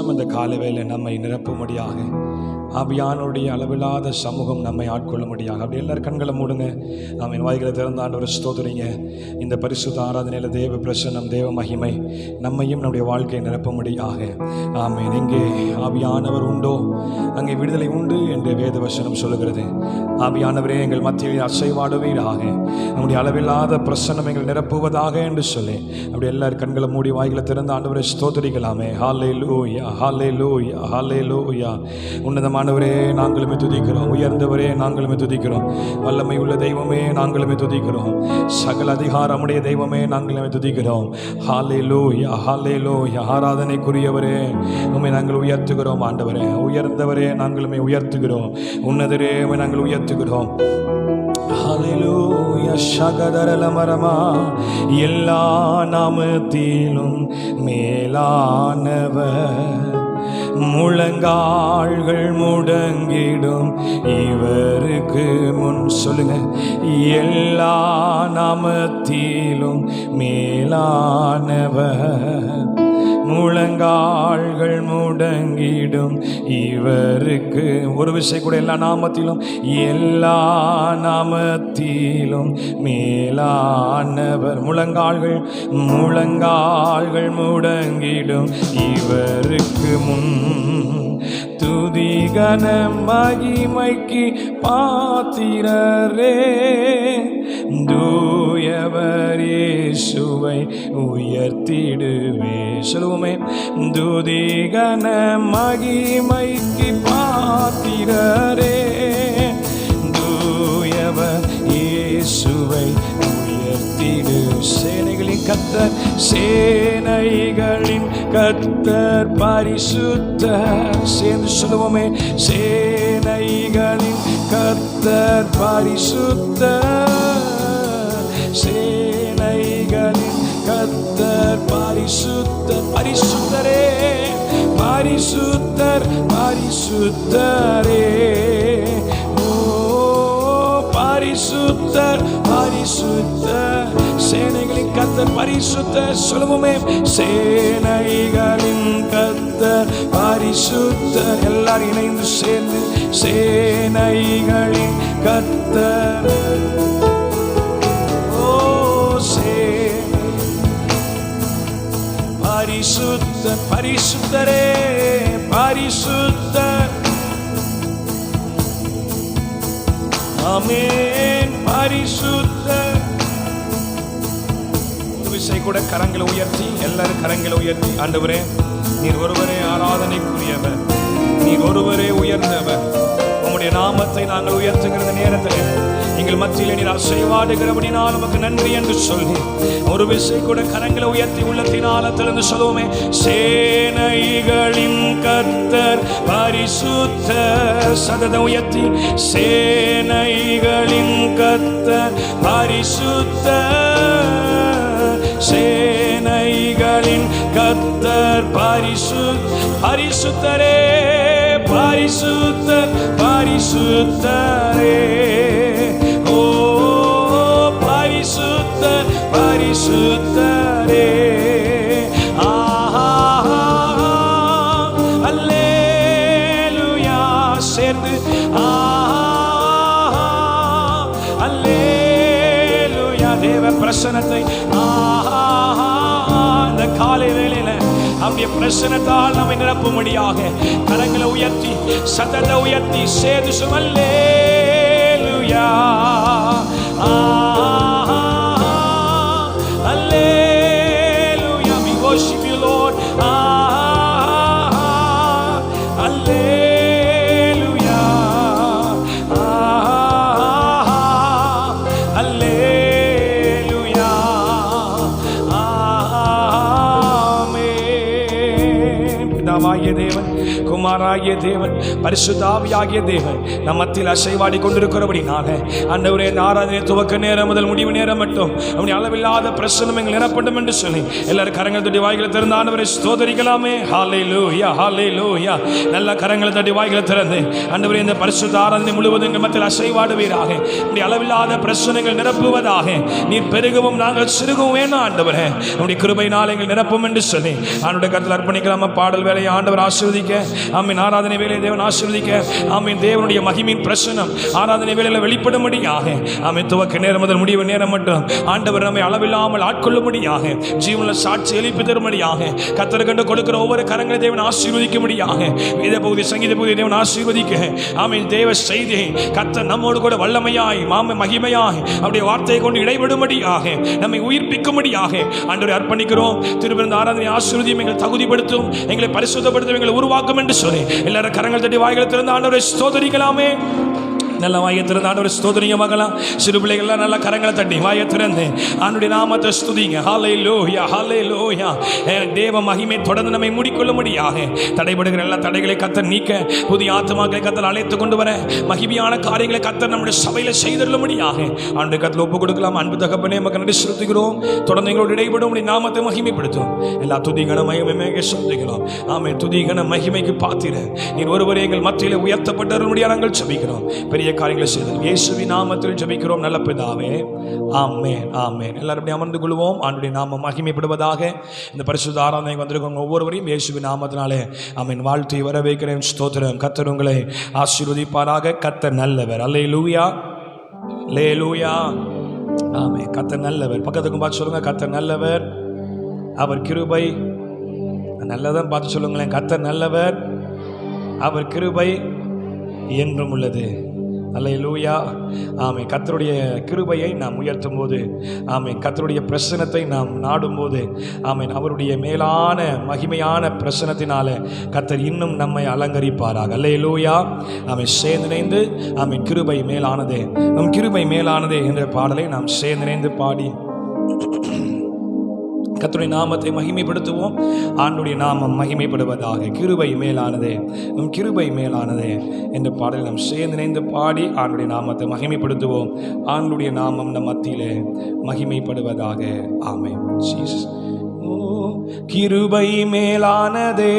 பிரசன்னம் இந்த காலவேளை நம்மை நிரப்பும்படியாக, ஆவியானுடைய அளவில்லாத சமூகம் நம்மை ஆட்கொள்ளும்படியாக. அப்படி எல்லாரும் கண்களை மூடுங்க. நாம் என் வாய்களை திறந்த ஆண்டவரை ஸ்தோத்திரிங்க. இந்த பரிசுத்த ஆராதனையில் தேவ பிரசன்னம், தேவ மகிமை நம்மையும் நம்முடைய வாழ்க்கையை நிரப்பும்படியாக. ஆமென். எங்கே ஆவியானவர் உண்டோ அங்கே விடுதலை உண்டு என்று வேத வசனம் சொல்லுகிறது. ஆவியானவரே எங்கள் மத்தியில் அசைவாடுவீராக, நம்முடைய அளவில்லாத பிரசன்னம் எங்கள் நிரப்புவதாக என்று சொல்லி அப்படி எல்லாரும் கண்களை மூடி வாய்களை திறந்த ஆண்டவரை ஸ்தோத்திரிக்கலாமே. ஹல்லேலூயா, ஹல்லேலூயா, ஹல்லேலூயா. உன்னதமானவரே நாங்களுமே துதிக்கிறோம், உயர்ந்தவரே நாங்களுமே துதிக்கிறோம், வல்லமை உள்ள தெய்வமே நாங்களுமே துதிக்கிறோம், சகல அதிகாரமுடைய தெய்வமே நாங்களுமே துதிக்கிறோம். ஹல்லேலூயா, ஹல்லேலூயா. ஆராதனைக்குரியவரே உம்மை நாங்கள் உயர்த்துகிறோம். ஆண்டவரே உயர்ந்தவரே நாங்களுமே உயர்த்துகிறோம், உன்னதரே நாங்கள் உயர்த்துகிறோம். ஹல்லேலூயா. சகதரலமரமா எல்லா நாமத்திலும் மேலானவர், முழங்கால்கள் முடங்கிடும் இவருக்கு முன். சொல்லுங்க. எல்லா நாமத்திலும் மேலானவர், முழங்கால்கள் முடங்கிடும் இவருக்கு. ஒரு விஷயம் கூட, எல்லா நாமத்திலும், எல்லா நாமத்திலும் மேலானவர், முழங்கால்கள் முடங்கிடும் இவருக்கு முன். துதிகன மகிமைக்கு பாத்திரரே, தூயவர் இயேசுவை உயர்த்திடுவே. சொல்லுவோமே. துதிகன மகிமைக்கு பாத்திரரே, தூயவர் இயேசுவை உயர்த்திடு. சேனைகளின் கர்த்தர், சேனைகளின் கர்த்தர் பரிசுத்தர். சேர்ந்து சொல்லுவோமே. சேனைகளின் கர்த்தர் பரிசுத்தர், சேனைகளின் கர்த்தர் பரிசுத்தர். பரிசுத்தரே, பரிசுத்தர், பரிசுத்தரே. ஓ பரிசுத்தர், பரிசுத்தர். சேனைகளின் கர்த்தர் பரிசுத்தர். சொல்லுவோமே. சேனைகளின் கர்த்தர் பரிசுத்தர். எல்லாரும் இணைந்து சேர்ந்து. சேனைகளின் கர்த்தர். ஓ பரிசுத்தர், பரிசுத்தரே, பரிசுத்தர். ஆமென். பரிசுத்தர். ஒரு விஷயம் கூட, கரங்களை உயர்த்தி, எல்லாரும் கரங்களை உயர்த்தி. ஆண்டவரே நீர் ஒருவரே ஆராதனைக்குரியவர், நீர் ஒருவரே உயர்ந்தவர். உம்முடைய நாமத்தை நாங்கள் உயர்த்துகிற நேரத்தில் எங்கள் மத்தியில் நீர் அசைவாடுகிறபடினால் உமக்கு நன்றி என்று சொல்லி ஒரு விஷயம் கூட கரங்களை உயர்த்தி உள்ளத்தினால் திறந்து சொல்லுவோமே. சேனைகளின் கர்த்தர் பரிசுத்தர். சததம் உயர்த்தி. சேனைகளின் கர்த்தர் பரிசுத்தர், சேனைகளின் கர்த்தர் பரிசுத்தரே, பரிசுத்தர், பரிசுத்தரே. ஓ பரிசுத்தர், பரிசுத்தரே. அல்லேலூயா. சேர்ந்து அல்லேலூயா. தேவ பிரசன்னத்தை இந்த காலை வேளையில அவருடைய பிரசன்னத்தால் நம்மை நிரப்பும்படியாக கரங்களை உயர்த்தி, சத்தத்தை உயர்த்தி சேர்ந்து அல்லேலூயா, அல்லேலூயா. We worship you, Lord. அல்லேலூயா, அல்லேலூயா. ஆமென். பிதாவாகிய தேவன், குமாராகிய தேவன், பரிசுத்தாவியாகிய தேவன் நம் மத்தியில் அசைவாடி கொண்டிருக்கிறபடினால ஆண்டவரே, ஆராதனை துவக்க நேரம் முதல் முடிவு நேரம் மட்டும் அவனுடைய அளவில்லாத பிரசன்னம் எங்கள் நிரப்படும் என்று சொல்லி எல்லாரும் கரங்கள் தட்டி வாய்களை திறந்து ஆண்டவரை ஸ்தோத்தரிக்கலாமே. ஹல்லேலூயா, ஹல்லேலூயா. நல்ல கரங்களை தட்டி வாய்களை திறந்து ஆண்டவரே, இந்த பரிசுத்த ஆராதனை முழுவதும் எங்கள் மத்தியில் அசைவாடுவீராக. உடைய அளவில்லாத பிரசனங்கள் நிரப்புவதாக. நீர் பெருகவும் நாங்கள் சிறுகவும் வேணும் ஆண்டவரே. உடைய கிருபையினால் எங்கள் நிரப்பும் என்று சொல்லி ஆண்டவருடைய கருத்தில் அர்ப்பணிக்கலாமா. பாடல் வேலை வேலையை ஆண்டவர் ஆசீர்வதிக்க. ஆமீன். ஆராதனை வேலையை தேவன் ஆசீர்வதிக்க. ஆமீன். தேவனுடைய மகிமையின் பிரசன்னம் ஆராதனை வேலையில் வெளிப்படும்படியாக, ஆமீன், துவக்க நேரம் முதல் முடிவு நேரம் மட்டும் ஆண்டவர் நம்மை அளவில்லாமல் ஆட்கொள்ளும்படியாக, ஜீவனில் சாட்சி எழுப்பி தரும்படியாக, கர்த்தர் கண்டு கொடுக்கிற ஒவ்வொரு கரங்களை தேவன் ஆசீர்வதிக்கும்படியாக, வேத பகுதி சங்கீத பகுதி தேவன் ஆசீர்வதிக்க. ஆமீன். தேவ செய்தி கர்த்தர் நம்மோடு கூட வல்லமையாய் மகிமையாய் அவருடைய வார்த்தையை கொண்டு இடைபடும்படியாக, நம்மை உயிர்ப்பிக்கும்படியாக ஆண்டவரை அர்ப்பணிக்கிறோம். திருவிருந்த ஆராதனை ஆசீர்வதியும், எங்களை தகுதிப்படுத்தும், எங்களை பரிசுத்தப்படுத்தும், எங்களை உருவாக்கும் என்று சொல்லி எல்லாரும் கரங்கள் தட்டி வாய்களை திறந்து ஆண்டவரை ஸ்தோத்திரிக்கலாமே. நல்ல வாயை திறந்து ஆண்டவரை ஸ்தோத்திரிங்க மகளா. சிறு பிள்ளைகள்லாம் நல்ல கரங்களை தட்டி வாயை திறந்து ஆண்டவருடைய நாமத்தை ஸ்துதிங்க. ஹல்லேலூயா, ஹல்லேலூயா. தேவ மகிமை தொடர்ந்து நம்மை மூடிக்கொள்ளும்படியாக தடைபடுகிற எல்லா தடைகளை கர்த்தர் நீக்க, புதிய ஆத்துமாக்களை கர்த்தர் அழைத்து கொண்டு வர, மகிமையான காரியங்களை கர்த்தர் நம்முடைய சபையில் செய்தருளும்படியாக ஆண்டு கர்த்தர் ஒப்பு கொடுக்கலாம். அன்பு தகப்பனே, மக்கள் நடி செலுத்துகிறோம். தொடர்ந்து எங்களோடு இடைபடும் நாமத்தை மகிமைப்படுத்தும். எல்லா துதிகன மகிமையாக செலுத்துகிறோம். ஆமே. துதிகன மகிமைக்கு பாத்திர நீர் ஒருவரே எங்கள் மத்தியில் உயர்த்தப்பட்டவர்களுடைய நாங்கள் ஜெபிக்கிறோம். பெரிய காரியங்களை செய்தோம். இயேசுவின் நாமத்தில் ஜெபிக்கிறோம் நல்ல பிதாவே. ஆமென், ஆமென். எல்லாரும் அமர்ந்து கொள்வோம். ஆண்டவருடைய நாமம் மகிமைப்படுவதாக. இந்த பரிசுத்த ஆராதனை வந்திருக்கவங்க ஒவ்வொருவரையும் இயேசுவின் நாமத்தினாலே ஆமென் வாழ்த்தி வரவேற்கிறேன். ஸ்தோத்திரம். கர்த்தர் உங்களை ஆசீர்வதிப்பாராக. கர்த்தர் நல்லவர். அல்லேலூயா, அல்லேலூயா. ஆமென். கர்த்தர் நல்லவர். பக்கத்துக்கும் பார்த்து சொல்லுங்க, கர்த்தர் நல்லவர், அவர் கிருபை. நல்லதான் பார்த்து சொல்லுங்களேன், கர்த்தர் நல்லவர், அவர் கிருபை என்றும் உள்ளது. அல்லேலூயா. ஆமென். கர்த்தருடைய கிருபையை நாம் உயர்த்தும் போது, ஆமென், கர்த்தருடைய பிரசன்னத்தை நாம் நாடும்போது, ஆமென், அவருடைய மேலான மகிமையான பிரசன்னத்தினால கர்த்தர் இன்னும் நம்மை அலங்கரிப்பாராக. அல்லேலூயா. ஆமென். சேர்ந்திணைந்து ஆமென், கிருபை மேலானதே, நம் கிருபை மேலானதே என்ற பாடலை நாம் சேர்ந்திணைந்து பாடி கர்த்தருடைய நாமத்தை மகிமைப்படுத்துவோம். ஆண்டுடைய நாமம் மகிமைப்படுவதாக. கிருபை மேலானதே, நம் கிருபை மேலானதே என்ற பாடலை நாம் சேர்ந்து இணைந்து பாடி ஆண்டுடைய நாமத்தை மகிமைப்படுத்துவோம். ஆண்டுடைய நாமம் நம் மத்தியிலே மகிமைப்படுவதாக. ஆமென். ஜீசஸ். கிருபை மேலானதே,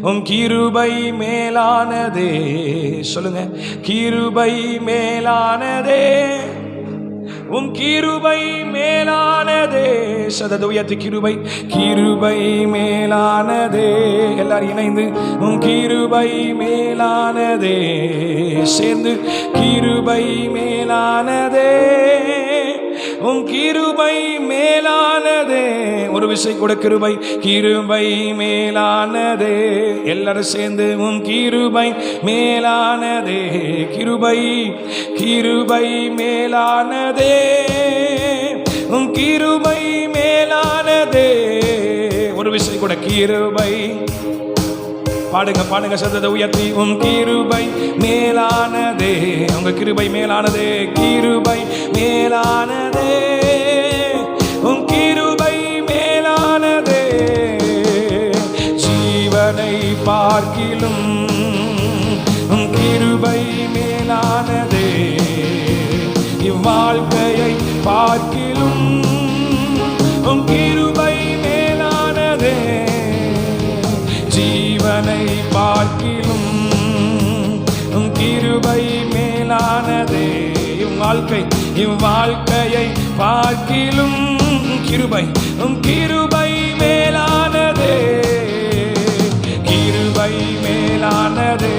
உம் கிருபை மேலானதே. சொல்லுங்க, கிருபை மேலானதே, உம் கிருபை மேலானதே. சதது உயர்த்தி கிருபை, கிருபை மேலானதே. எல்லாரும் இணைந்து உம் கிருபை மேலானதே. சேர்ந்து கிருபை மேலானதே, உம் கிருபை மேலானதே. ஒரு விசை கூட கிருபை, கிருபை மேலானதே. எல்லாரும் சேர்ந்து உம் கிருபை மேலானதே. கிருபை, கிருபை மேலானதே, உம் கிருபை மேலானதே. ஒரு விசை கூட கிருபை. பாடுங்க, பாடுங்க, சத்தத்தை உயர்த்தி. உம் கிருபை மேலானதே, உங்க கிருபை மேலானதே, கிருபை மேலானதே, உம் கிருபை மேலானதே. ஜீவனை பார்க்கிலும் உம் கிருபை மேலானதே, இவ்வாழ்க்கையை பார்க்கிலும் உம் கிருபை மேலானதே. ஜீவனை பார்க்கிலும் உம் கிருபை மேலானதே. இவ்வாழ்க்கையை பார்க்கிலும் கிருபை, உம் கிருபை மேலானதே. கிருபை மேலானதே.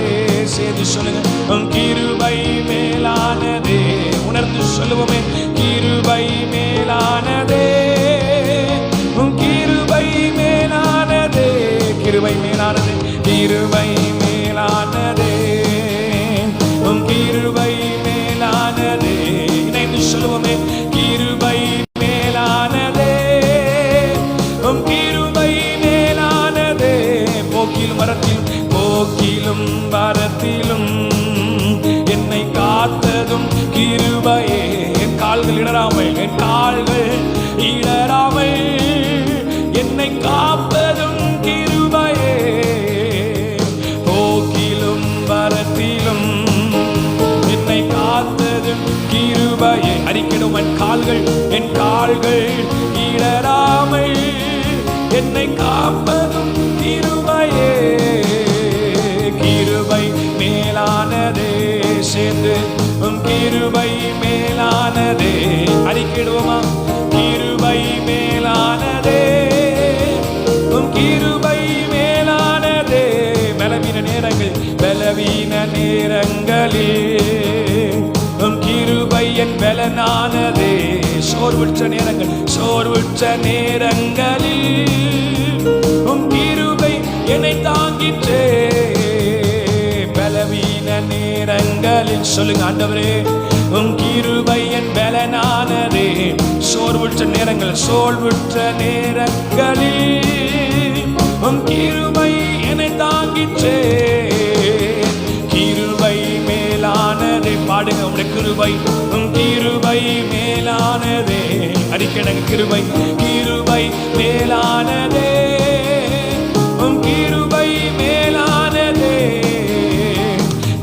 சேர்ந்து சொல்லுங்க, உம் கிருபை மேலானதே. உணர்ந்து சொல்லுவோமே, கிருபை மேலானதே, உம் கிருபை மேலானதே. கிருபை மேலானதே, கிருபை மேலானதே, உம் கிருபை மேலானதே. இணைந்து சொல்லுவோமே, கிருபை மேலானதே, உம் கிருபை மேலானதே. போக்கிலும் வரத்திலும், போக்கிலும் வரத்திலும் என்னை காத்ததும் கிருபையே. என் கால்கள் இடராமல், என் கால்கள் இடராமல் என்னை காப்பதும் கிருபையே. போக்கிலும் வரத்திலும் என்னை காத்ததும் கிருபையே. அறிக்கிடும் என் கால்கள், என் கால்கள் இடராமல் என்னை காப்பதும் கிருபையே. கிருபை மேலானதே. சேர்ந்து உம் கிருபை மேலானதே. அறிக்கிடுவோமா, கிருபை மேலானதே, உம் கிருபை மேலானதே. நேரங்களில் உம் கிருபை என் பலனானதே. சோர்வுற்ற நேரங்களில் உம் கிருபை என்னை தாங்கிற்றே. பலவீன நேரங்களில் சொல்லுங்க ஆண்டவரே, உம் கிருபை என் பலனானதே. சோர்வுற்ற நேரங்களில் உம் கிருபை என்னை தாங்கிற்றே. கிருபை மேலானதே. பாடுங்க, உம்முடைய கிருபை, உம் கிருபை மேலானதே. அடிக்கடங்க கிருபை மேலானதே. உம் கிருபை மேலானதே.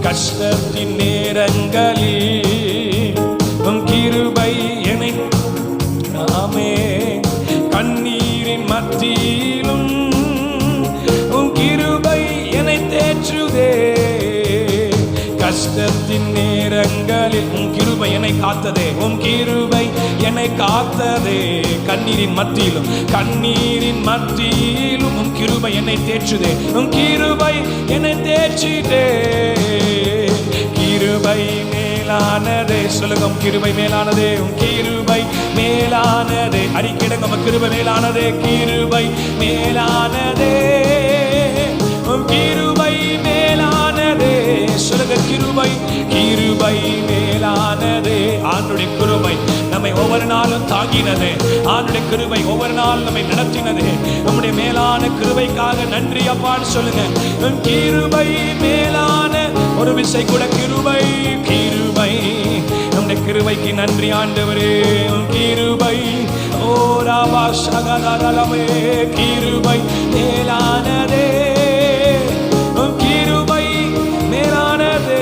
கஷ்டத்தின் நேரங்களில் உம் கிருபை என்னை நாமே. கண்ணீரின் மத்தியிலும் உம் கிருபை என்னை தேற்றுதே. கஷ்டத்தின் நேரங்களில் உம் கிருபை என்னை காத்ததே. உம் கிருபை என்னை காத்ததே. கண்ணீரின் மத்தியிலும் உம் கிருபை என்னை தேற்றுதே. உம் கிருபை என்னை தேற்றிதே. கிருபை மேலானதே. சொல்லுங்க, உம் கிருபை மேலானதே. உம் கிருபை மேலானதே. அடிக்கிடங்க, உம் கிருபை மேலானதே. கிருபை மேலானதே. உம் கிருபை மேலானதே. சொல்லுங்க, கிருபை மேலானதே. ஆண்டுடைய கிருபை நம்மை ஒவ்வொரு நாளும் தாங்கினது. ஆண்டுடைய கிருபை ஒவ்வொரு நாளும் நம்மை நடத்தினது. நம்முடைய மேலான கிருபைக்காக நன்றி அப்பான்னு சொல்லுங்க. கிருபை மேலான ஒரு விசை கூட கிருபை நம்முடைய கிருபைக்கு நன்றி ஆண்டவரே. கிருபை ஓ ராபா சகதரலமே. கிருபை மேலானதே. கிருபை மேலானதே.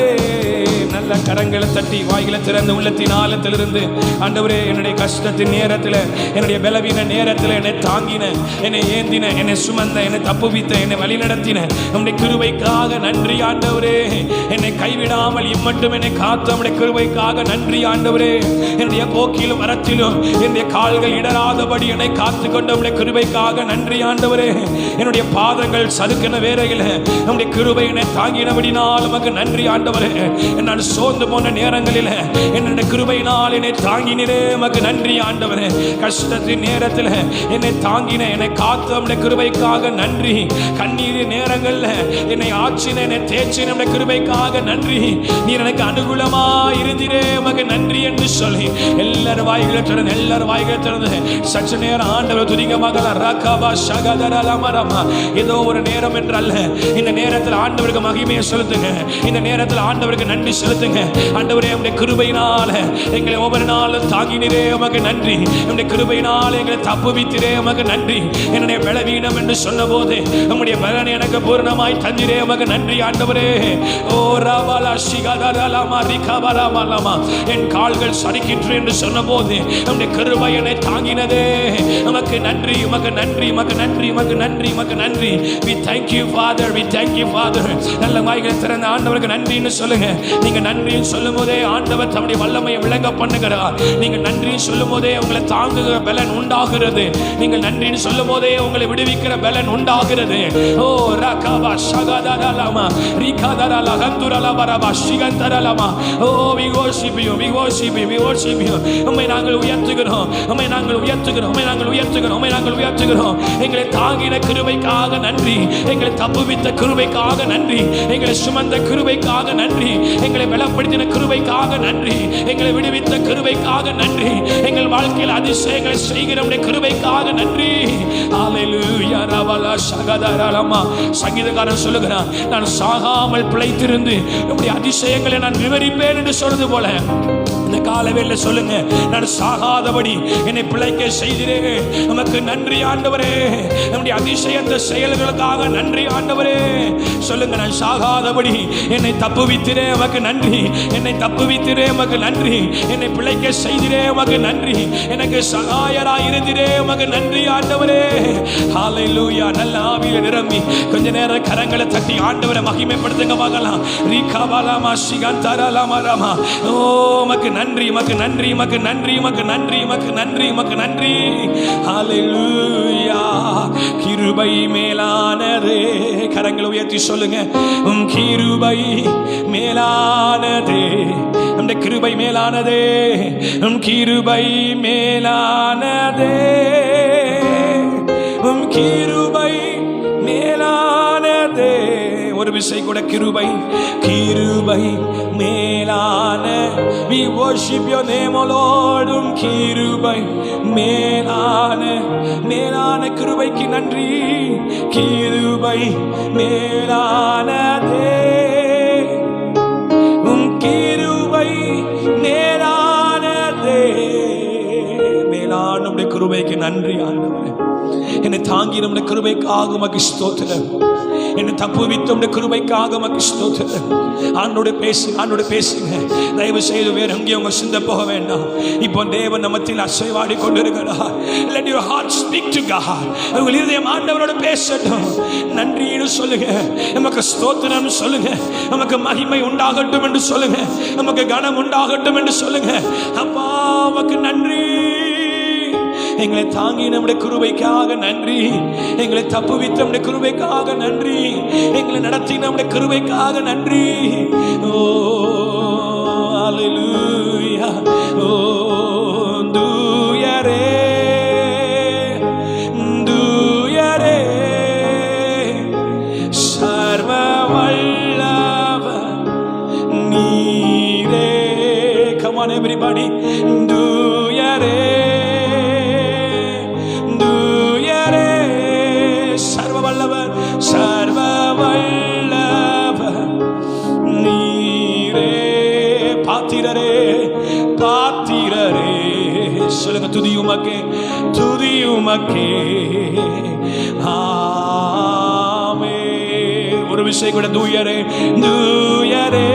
நல்ல கரங்களை தட்டி வாய்களை திறந்து உள்ளத்தின் ஆழத்திலிருந்து ஆண்டவரே, என்னுடைய கஷ்டத்தின் நேரத்தில், என்னுடைய பலவீன நேரத்தில் என்னை தாங்கின, என்னை ஏந்தின, என்னை சுமந்த, என்னை தப்புவித்த, என்னை வழிநடத்தின நம்முடைய கிருபைக்காக நன்றி ஆண்டவரே. என்னை கைவிடாமல் இம்மட்டும் என்னை காத்த நம்முடைய கிருபைக்காக நன்றி ஆண்டவரே. என்னுடைய போக்கிலும் வரத்திலும் என்னுடைய கால்கள் இடராதபடி என்னை காத்து கொண்ட நம்முடைய கிருபைக்காக நன்றி ஆண்டவரே. என்னுடைய பாதங்கள் சதுக்கின வேளையில் நம்முடைய கிருபை என்னை தாங்கினபடினால் நமக்கு நன்றி ஆண்டவரே. நான் சோர்ந்து போன நேரங்களில் என்னுடைய கிருபையினால் என்னை தாங்கினே உமக்கு நன்றி ஆண்டவரே. கஷ்டத்தின் நேரத்தில் என்னை தாங்கின, என்னை காத்த நம்முடைய கிருபைக்காக நன்றி. கண்ணீரின் நேரங்களில் என்னை ஆற்றின, என்னை தேய்ச்சின நம்முடைய கிருபைக்காக நன்றி. நீர் எனக்கு அனுகூலமா இருந்தீரே உமக்கு நன்றி என்று சொல்லி எல்லாரும் வாய்களை திறந்து சற்று நேரம் ஆண்டவர் துதிக்க மகளா ராகாபா சகதரலமரமா. ஏதோ ஒரு நேரம் என்றல்ல, இந்த நேரத்தில் ஆண்டவருக்கு மகிமையை செலுத்துங்க. இந்த நேரத்தில் ஆண்டவருக்கு நன்றி செலுத்துங்க. ஆண்டவரே, உம்முடைய கிருபையினால எங்களை ஒவ்வொரு நாளும் தாங்கினீரே உமக்கு நன்றி. உம்முடைய கிருபையினால எங்களை தப்புவித்தீரே உமக்கு நன்றி. என்னுடைய பலவீனம் என்று சொன்னபோது உம்முடைய பலனை எனக்கு பூரணமாய் தந்தீரே உமக்கு நன்றி ஆண்டவரே. ஓ ராபாலா சிகதரலமா ரிகபரமலமா. என் கால்கள் சறுக்கிற்று என்று சொன்னபோது உம்முடைய கிருபை என்னை தாங்கினதே. உமக்கு நன்றி, உமக்கு நன்றி, உமக்கு நன்றி, உமக்கு நன்றி, உமக்கு நன்றி. We thank you Father, we thank you Father. நல்ல வாய்களை திறந்த ஆண்டவருக்கு நன்றின்னு சொல்லுங்க. நீங்க நன்றின்னு சொல்லும் போதே ஆண்டவர் தம்முடைய வல்லமையை விளங்க பண்ணுகிறார். நீங்க நன்றின்னு சொல்லும் போதே உங்களை தாங்குகிற பலன் உண்டாகிறது. நீங்கள் நன்றின்னு சொல்லும் போதே உங்களை விடுவிக்கிற பலன் உண்டாகிறது. ஓ ரகபா சகதரலமா ரிகதரல கந்துரலபரபா சிகந்தரலமா. ஓ we worship you, we worship you, we worship you. உம்மை நாங்கள் உயர்த்துகிறோம், உம்மை நாங்கள் உயர்த்துகிறோம், உம்மை நாங்கள் உயர்த்துகிறோம், உம்மை நாங்கள் உயர்த்துகிறோம். எங்களை தாங்கின கிருபைக்காக நன்றி. எங்களை தப்புவித்த கிருபைக்காக நன்றி. எங்களை சுமந்த கிருபைக்காக நன்றி. எங்களை பலப்படுத்தின கிருபைக்காக நன்றி. எங்களை விடுவித்த கிருபைக்காக நன்றி. எங்கள் வாழ்க்கையில் அதிசயங்களை செய்கிற கிருபைக்காக நன்றி. ஹல்லேலூயா ரவலா சகதரலமா. சங்கீதக்காரன் சொல்லுகிறான், நான் சாகாமல் பிழைத்திருந்து நம்முடைய அதிசயங்களை நான் விவரிப்பேன் என்று சொல்றது போல இந்த காலவேளையில் சொல்லுங்க, நான் சாகாதபடி என்னை பிழைக்க செய்திரே நமக்கு நன்றி ஆண்டவரே. நம்முடைய அதிசயத்த செயல்களுக்காக நன்றி ஆண்டவரே. சொல்லுங்க, நான் சாகாதபடி என்னை தப்புவித்திரே உமக்கு நன்றி. என்னை தப்புவித்திரே உமக்கு நன்றி. என்னை பிழைக்க செய்திரே உமக்கு நன்றி. எனக்கு சகாயராய் இருந்திரே உமக்கு நன்றி ஆண்டவரே. ஹல்லேலூயா. நல்ல ஆவியில நிரம்பி கொஞ்ச நேரம் கரங்களை தட்டி ஆண்டவரை மகிமைப்படுத்துங்க பார்க்கலாம். ரீகாபாலாமா சிகந்தரலமா ரமா. ஓ உமக்கு நன்றி, உமக்கு நன்றி, உமக்கு நன்றி, உமக்கு நன்றி, உமக்கு நன்றி, உமக்கு நன்றி. ஹல்லேலூயா. கிருபை மேலானதே. கரங்களை உயர்த்தி சொல்லுங்க. உம் கிருபை மேலானதே, அந்த கிருபை மேலானதே, உம் கிருபை மேலானதே, உம் கிருபை மேலானதே. ஒரு விசை கூட கிருபை, கிருபை மேலான. We worship your name, O Lord. உம் கிருபை மேலான, மேலான கிருபைக்கு நன்றி. கிருபை மேலானதே, உம் கிருபை மேலானதே. மேலான உம்முடைய கிருபைக்கு நன்றி ஆண்டவரே. என்னை தாங்கி நம்முடைய கிருபைக்காக உமக்கு ஸ்தோத்திரம். என்னை தப்புவித்த உம்முடைய கிருபைக்காக உமக்கு ஸ்தோத்திரம். ஆண்டோடு பேசுங்க, ஆண்டோடு பேசுங்க. தயவு செய்து வேற எங்கேயும் உங்க சிந்தை போக வேண்டாம். இப்போ தேவன் நம்மத்தில் அசைவாடி கொண்டிருக்கிறார். Let your heart speak to God. உங்கள் இதயம் ஆண்டவரோடு பேசட்டும். நன்றின்னு சொல்லுங்க, நமக்கு ஸ்தோத்திரம் சொல்லுங்க, நமக்கு மகிமை உண்டாகட்டும் என்று சொல்லுங்க, நமக்கு கனம் உண்டாகட்டும் என்று சொல்லுங்க. அப்பா உமக்கு நன்றி. எங்களை தாங்கி நம்முடைய கிருபைக்காக நன்றி. எங்களை தப்புவித்த நம்முடைய கிருபைக்காக நன்றி. எங்களை நடத்தி நம்முடைய கிருபைக்காக நன்றி. ஓ ஹல்லேலூயா. ஓ தூயரே, தூயரே, சர்வ வல்லவர் நீரே. Come on everybody. தூயரே, சர்வ வல்லவர் நீரே. பாத்திரரே, பாத்திரரே, சொல்லுங்க. துதி உமக்கே, துதி உமக்கே. ஆமென். ஒரு விஷயம் கூட, தூயரே, தூயரே,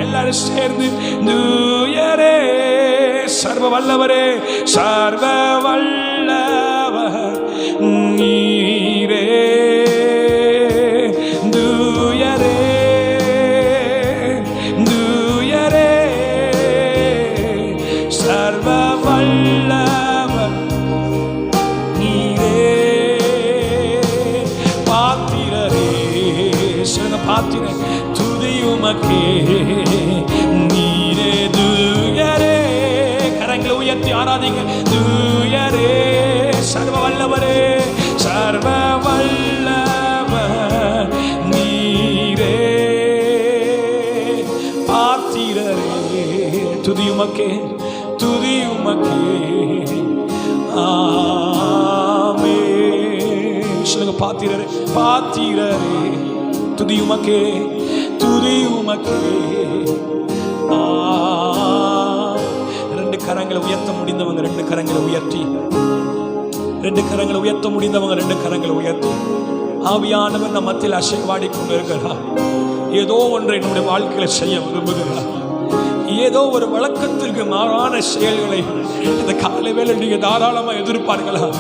எல்லாரும் சேர்ந்து தூயரே, சர்வ வல்லவரே, சர்வ வல்லவர் நீரே. தூயரே, தூயரே, சர்வ வல்லவர் நீரே. பாத்திரரே, சொல்லுங்க. பாத்திர, துதி உமக்கே நீரே. தூயரே, கரங்களை உயர்த்தி ஆராதிங்க. தூயரே, சர்வ வல்லவரே, சர்வ வல்லவர் நீரே. பாத்திரரே, துதி உமக்கே, துதி உமக்கே. ஆமென். சொல்லுங்க. பாத்திரரே, பாத்திரரே, துதி உமக்கே, துதி உமக்கே. ரெண்டு கரங்களை உயர்த்த முடிந்தவங்க ரெண்டு கரங்களை உயர்த்தி, ரெண்டு கரங்களை உயர்த்த முடிந்தவங்க ரெண்டு கரங்களை உயர்த்தி. ஆவியானவர் நம் மத்தியில் அசைவாடி கொண்டு இருக்கிறார். ஏதோ ஒன்றை நம்முடைய வாழ்க்கையில செய்ய விரும்புகிறார். ஏதோ ஒரு வழக்கத்திற்கு மாறான செயல்களை இந்த காலை வேளை நீங்க தாராளமா எதிர்பார்க்கலாம்.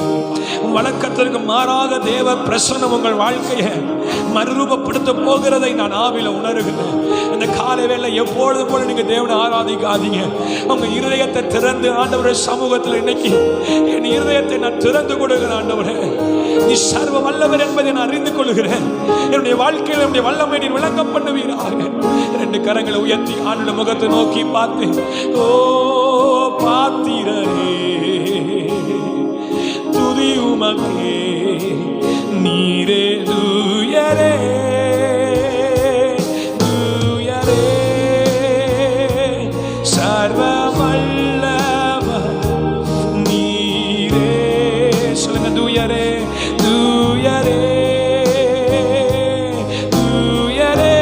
வழக்கத்திற்கு மாறாக தேவ பிரசன்னம் உங்கள் வாழ்க்கையை மறுரூபப்படுத்த போகிறதை நான் ஆவில உணர்கிறேன். இந்த காலை வேளை எப்பொழுது போல நீங்க தேவனை ஆராதிக்காதீங்க. உங்க இருதயத்தை திறந்து ஆண்டவரே சமூகத்தில் இன்னைக்கு என் இருதயத்தை நான் திறந்து கொடுக்கிறேன். ஆண்டவரே, நீ சர்வ வல்லவர் என்பதை நான் அறிந்து கொள்கிறேன். என்னுடைய வாழ்க்கையில் என்னுடைய வல்லமை நீ விளங்க பண்ணுவீராக. ரெண்டு கரங்களை உயர்த்தி ஆண்டோட முகத்தை நோக்கி பார்த்து, ஓ பாத்திரரே, துதி உமக்கே நீரே. தூயரே, தூயரே, சர்வ வல்லவர் நீரே. சொல்லுங்க. தூயரே, தூயரே, தூயரே,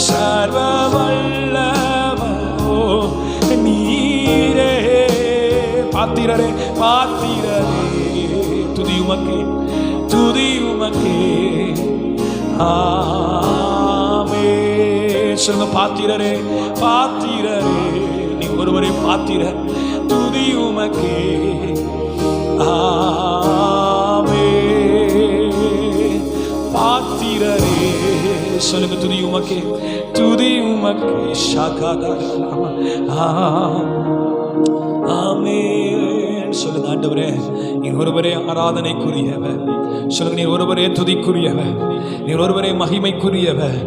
சர்வ வல்லவர் நீரே. பாத்திரரே, பாத்திரரே, துதி உமக்கே, துதி உமக்கே. ஆமென். சொல்லுங்க. பாத்திரரே, பாத்திரரே, நீ ஒருவரே பாத்திர. துதி உமக்கே. ஆமென். பாத்திரரே, சொல்லுங்க. துதி உமக்கே, துதி உமக்கே. ஷாகாதா. ஆமென். சொல்லுங்க, ஆண்டவரே நீர் ஒருவரே ஆராதனைக்குரியவர். சொல்லுங்க, நீர் ஒருவரே துதிக்குரியவர், நீர் ஒருவரே மகிமைக்குரியவர்.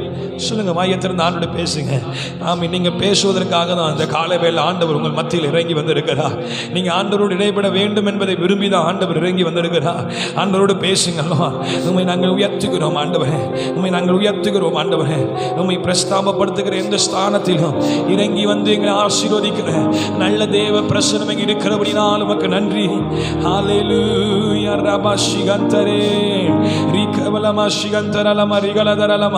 சொல்லுங்க, வாயத்திலிருந்து ஆண்டோட பேசுங்க. ஆமாம், நீங்க பேசுவதற்காக தான் அந்த காலவேளை ஆண்டவர் உங்கள் மத்தியில் இறங்கி வந்திருக்கிறார். நீங்க ஆண்டவரோடு இடைப்பட வேண்டும் என்பதை விரும்பி தான் ஆண்டவர் இறங்கி வந்திருக்கிறார். ஆண்டவரோடு பேசுங்களோ. உண்மை நாங்கள் உயர்த்துகிறோம் ஆண்டவரே, உண்மை நாங்கள் உயர்த்துகிறோம் ஆண்டவரே. உண்மை பிரஸ்தாபப்படுத்துகிற எந்த ஸ்தானத்திலும் இறங்கி வந்து எங்களை ஆசீர்வதிக்கிற நல்ல தேவ பிரசனம் எங்க இருக்கிறபடினால் உமக்கு நன்றி. ஹல்லேலூயா. ரபஷிகந்தரே ரிகவலமஷிகந்தரலம ரிகலதரலம.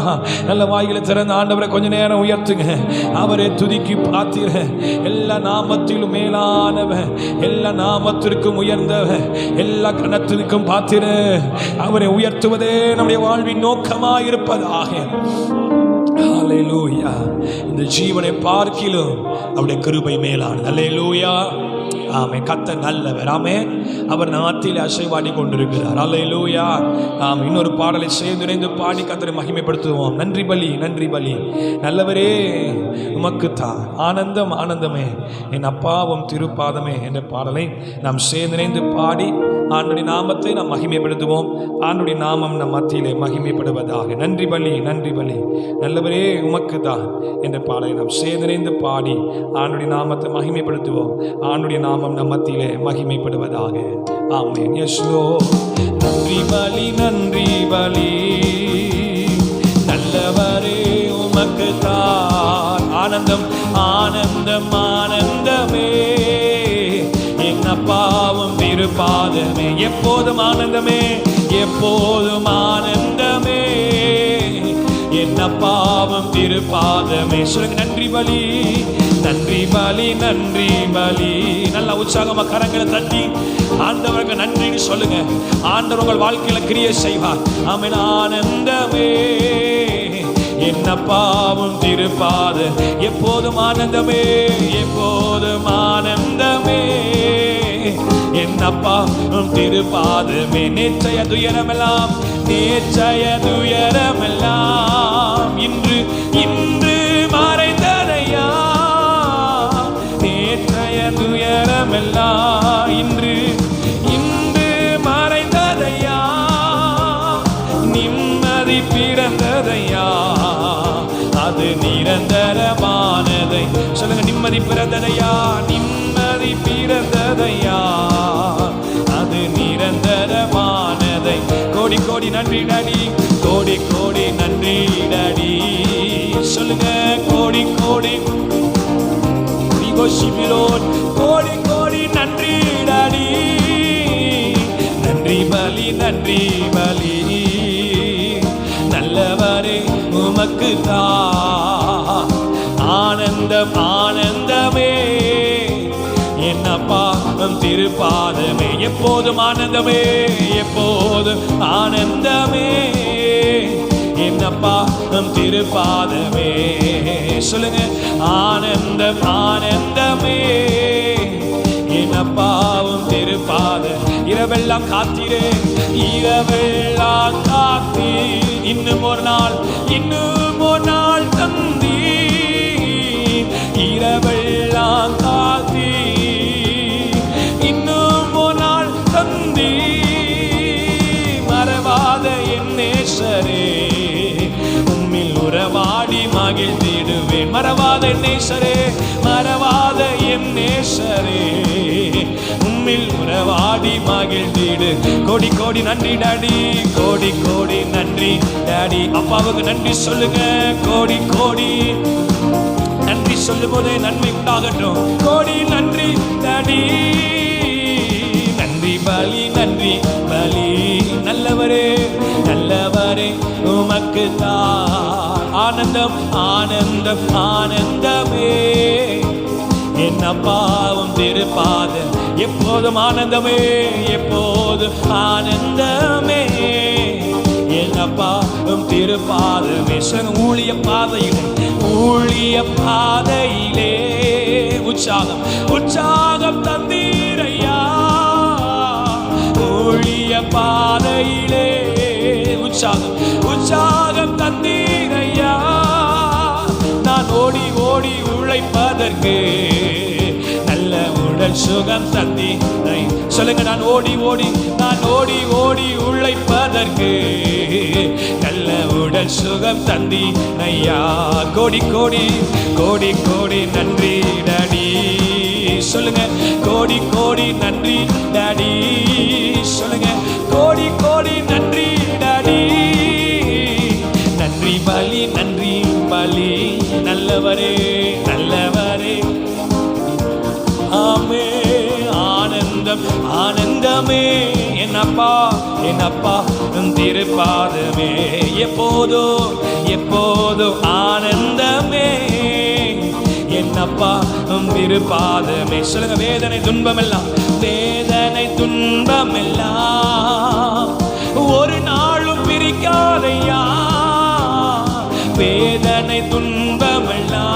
நல்ல வாயில திறந்த ஆண்டவரை கொஞ்ச நேரம் உயர்த்துங்க. அவரை துதிக்கு பாத்திர, எல்லா நாமத்திலும் மேலானவன், எல்லா நாமத்திற்கும் உயர்ந்தவன், எல்லா கணத்திற்கும் பாத்திர அவரை உயர்த்துவதே நம்முடைய வாழ்வின் நோக்கமாக இருப்பதாக. ஹல்லேலூயா. இந்த ஜீவனை பார்க்கிலும் அவருடைய கிருபை மேலானது. ஹல்லேலூயா. ஆமே. கர்த்தர் நல்லவர். ஆமே. அவர் நாட்டில் அசைவாடி கொண்டிருக்கிறார். அல்லேலூயா. ஆம். இன்னொரு பாடலை சேர்ந்து பாடி கர்த்தரை மகிமைப்படுத்துவோம். நன்றி பலி, நன்றி பலி. நல்லவரே உமக்குத்தான் ஆனந்தம், ஆனந்தமே என் அப்பாவும் திருப்பாதமே என்ற பாடலை நாம் சேர்ந்து பாடி ஆண்டுடைய நாமத்தை நாம் மகிமைப்படுத்துவோம். ஆண்டுடைய நாமம் நம் மத்தியிலே மகிமைப்படுவதாக. நன்றி பலி, நன்றி பலி. நல்லவரே உமக்குத்தான் என்ற பாடலை நாம் சேர்ந்து பாடி ஆண்டுடைய நாமத்தை மகிமைப்படுத்துவோம். ஆண்டுடைய நாமம் நம் மத்தியிலே மகிமைப்படுவதாக. ஆமென். Yes Lord. நன்றி பலி, நன்றி பலி. நல்லவரே உமக்குத்தான் ஆனந்தம், ஆனந்தம், ஆனந்தமே என் அப்பாவும் திருப்பாதமே. எப்போதும் ஆனந்தமே, எப்போதும் ஆனந்தமே என் அப்பாவும் திருப்பாதமே. சொல்லுங்க, நன்றி பலி, நன்றி பலி, நன்றி பலி. நல்ல உற்சாகமா கரங்களை தட்டி ஆண்டவருக்கு நன்றின்னு சொல்லுங்க. ஆண்டவர் உங்கள் வாழ்க்கையில கிரியை செய்வார். ஆமென். ஆனந்தமே என் அப்பாவும் திருப்பாத, எப்போதும் ஆனந்தமே, எப்போதும் ஆனந்தமே என் அப்பாவும் திருப்பாதமே. நேற்றைய துயரமெல்லாம், நேற்றைய துயரமெல்லாம் இன்று இன்று மறைந்ததையா. நேற்றைய துயரமெல்லாம் இன்று இன்று மறைந்ததையா. நிம்மதி பிறந்ததையா, அது நிரந்தரமானதை. சொல்லுங்க, நிம்மதி பிறந்ததையா, நிம்மதி பிறந்ததையா, அது நிரந்தரமானதை. கோடி கோடி நன்றி டாடி, கோடி கோடி நன்றி டாடி. சொல்லுங்க, கோடி கோடி கோடி கோடி நன்றி டாடி. நன்றி பலி, நன்றி பலி. நல்லவரே உமக்கு தான் ஆனந்தம், ஆனந்தமே என் அப்பாவும் திருப்பாதமே. எப்போதும் ஆனந்தமே, எப்போதும் ஆனந்தமே என் அப்பாவும் திருப்பாதமே. சொல்லுங்க, ஆனந்தம், ஆனந்தமே என் அப்பாவும் திருப்பாத. இரவெல்லாம் காத்தீரே, இரவெல்லாம் காத்தீ. இன்னும் ஒரு நாள், இன்னும் ஒரு நாள் தந்தீ. இரவெல்லாம் காத்தீ, இன்னும் ஒரு நாள் தந்தீ. மறவாத என் நேசரே, உம்மில் உறவாடி மகிழ்ந்திடுவேன். மறவாத என் நேசரே, மறவாத என் நேசரே, உம்மில் உறவாடி மகிழ்ந்திடு. கோடி கோடி நன்றி டாடி, கோடி கோடி நன்றி டாடி. அப்பாவுக்கு நன்றி சொல்லுங்க. கோடி கோடி நன்றி சொல்லும் போதே நன்மை உண்டாகட்டும். கோடி நன்றி டாடி. நன்றி பலி, நன்றி பலி. நல்லவரே, நல்லவரே உமக்கு தான் ஆனந்தம், ஆனந்தம், ஆனந்தமே என் அப்பாவும் திருப்பாத. எப்போதும் ஆனந்தமே, எப்போதும் ஆனந்தமே என் அப்பாவும் திருப்பாதமே. ஊழிய பாதையிலே, ஊழிய பாதையிலே உற்சாகம், உற்சாகம் தந்தீரையா. ஊழிய பாதையிலே உற்சாகம், உற்சாகம் தந்தீரையா. நான் ஓடி ஓடி உழைப்பதற்கு நல்ல உடல் சுகம் தந்தி. சொல்லுங்க, நான் ஓடி ஓடி உழைப்பதற்கு நல்ல உடல் சுகம் தந்தி ஐயா. கோடி கோடி கோடி கோடி நன்றி டாடி. சொல்லுங்க, கோடி கோடி நன்றி டாடி. சொல்லுங்க, கோடி கோடி நன்றி டாடி. நன்றி பலி, நன்றி பலி. நல்லவரே நல்லவரே. ஆமே. ஆனந்தம் ஆனந்தமே என்னப்பா என்னப்பா திருப்பாதமே. எப்போதும் எப்போதும் ஆனந்தமே என்னப்பா திருப்பாதமே. சொல்லுங்க, வேதனை துன்பமெல்லாம் வேதனை துன்பமெல்லாம் ஒரு நாளும் பிரிக்காதையா. வேதனை துன்பமெல்லாம்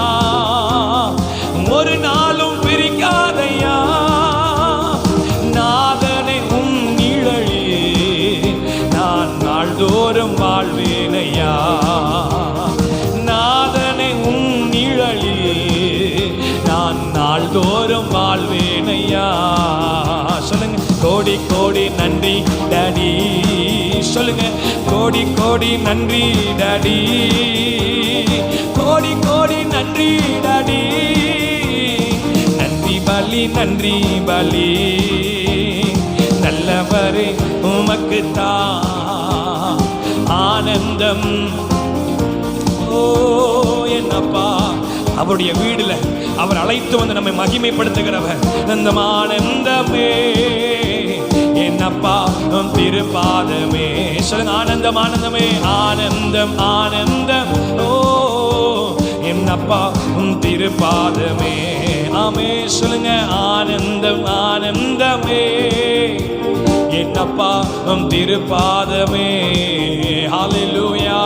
ஒரு நாளும் பிரிக்காதையா. நாதனை உன் நிழலில் நான் நாள்தோறும் வாழ்வேனையா. நாதனை உன் நிழலில் நான் நாள்தோறும் வாழ்வேனையா. சொல்லுங்க, கோடி கோடி நன்றி டாடி. சொல்லுங்க, கோடி கோடி நன்றி டாடி. கோடி கோடி நன்றி டாடி. நன்றி பலி, நன்றி பலி. நல்லவரே உமக்குத்தான் ஆனந்தம். ஓ என்னப்பா, அவருடைய வீடுல அவர் அழைத்து வந்து நம்மை மகிமைப்படுத்துகிறவர். அந்த ஆனந்தமே என்னப்பா திருப்பாதமே. சொல்லுங்க, ஆனந்தம் ஆனந்தமே. ஆனந்தம் ஆனந்தம். ஓ என்னப்பா திருப்பாதமே. ஆமே. சொல்லுங்க, ஆனந்தம் ஆனந்தமே என்னப்பா திருப்பாதமே. ஹல்லேலூயா.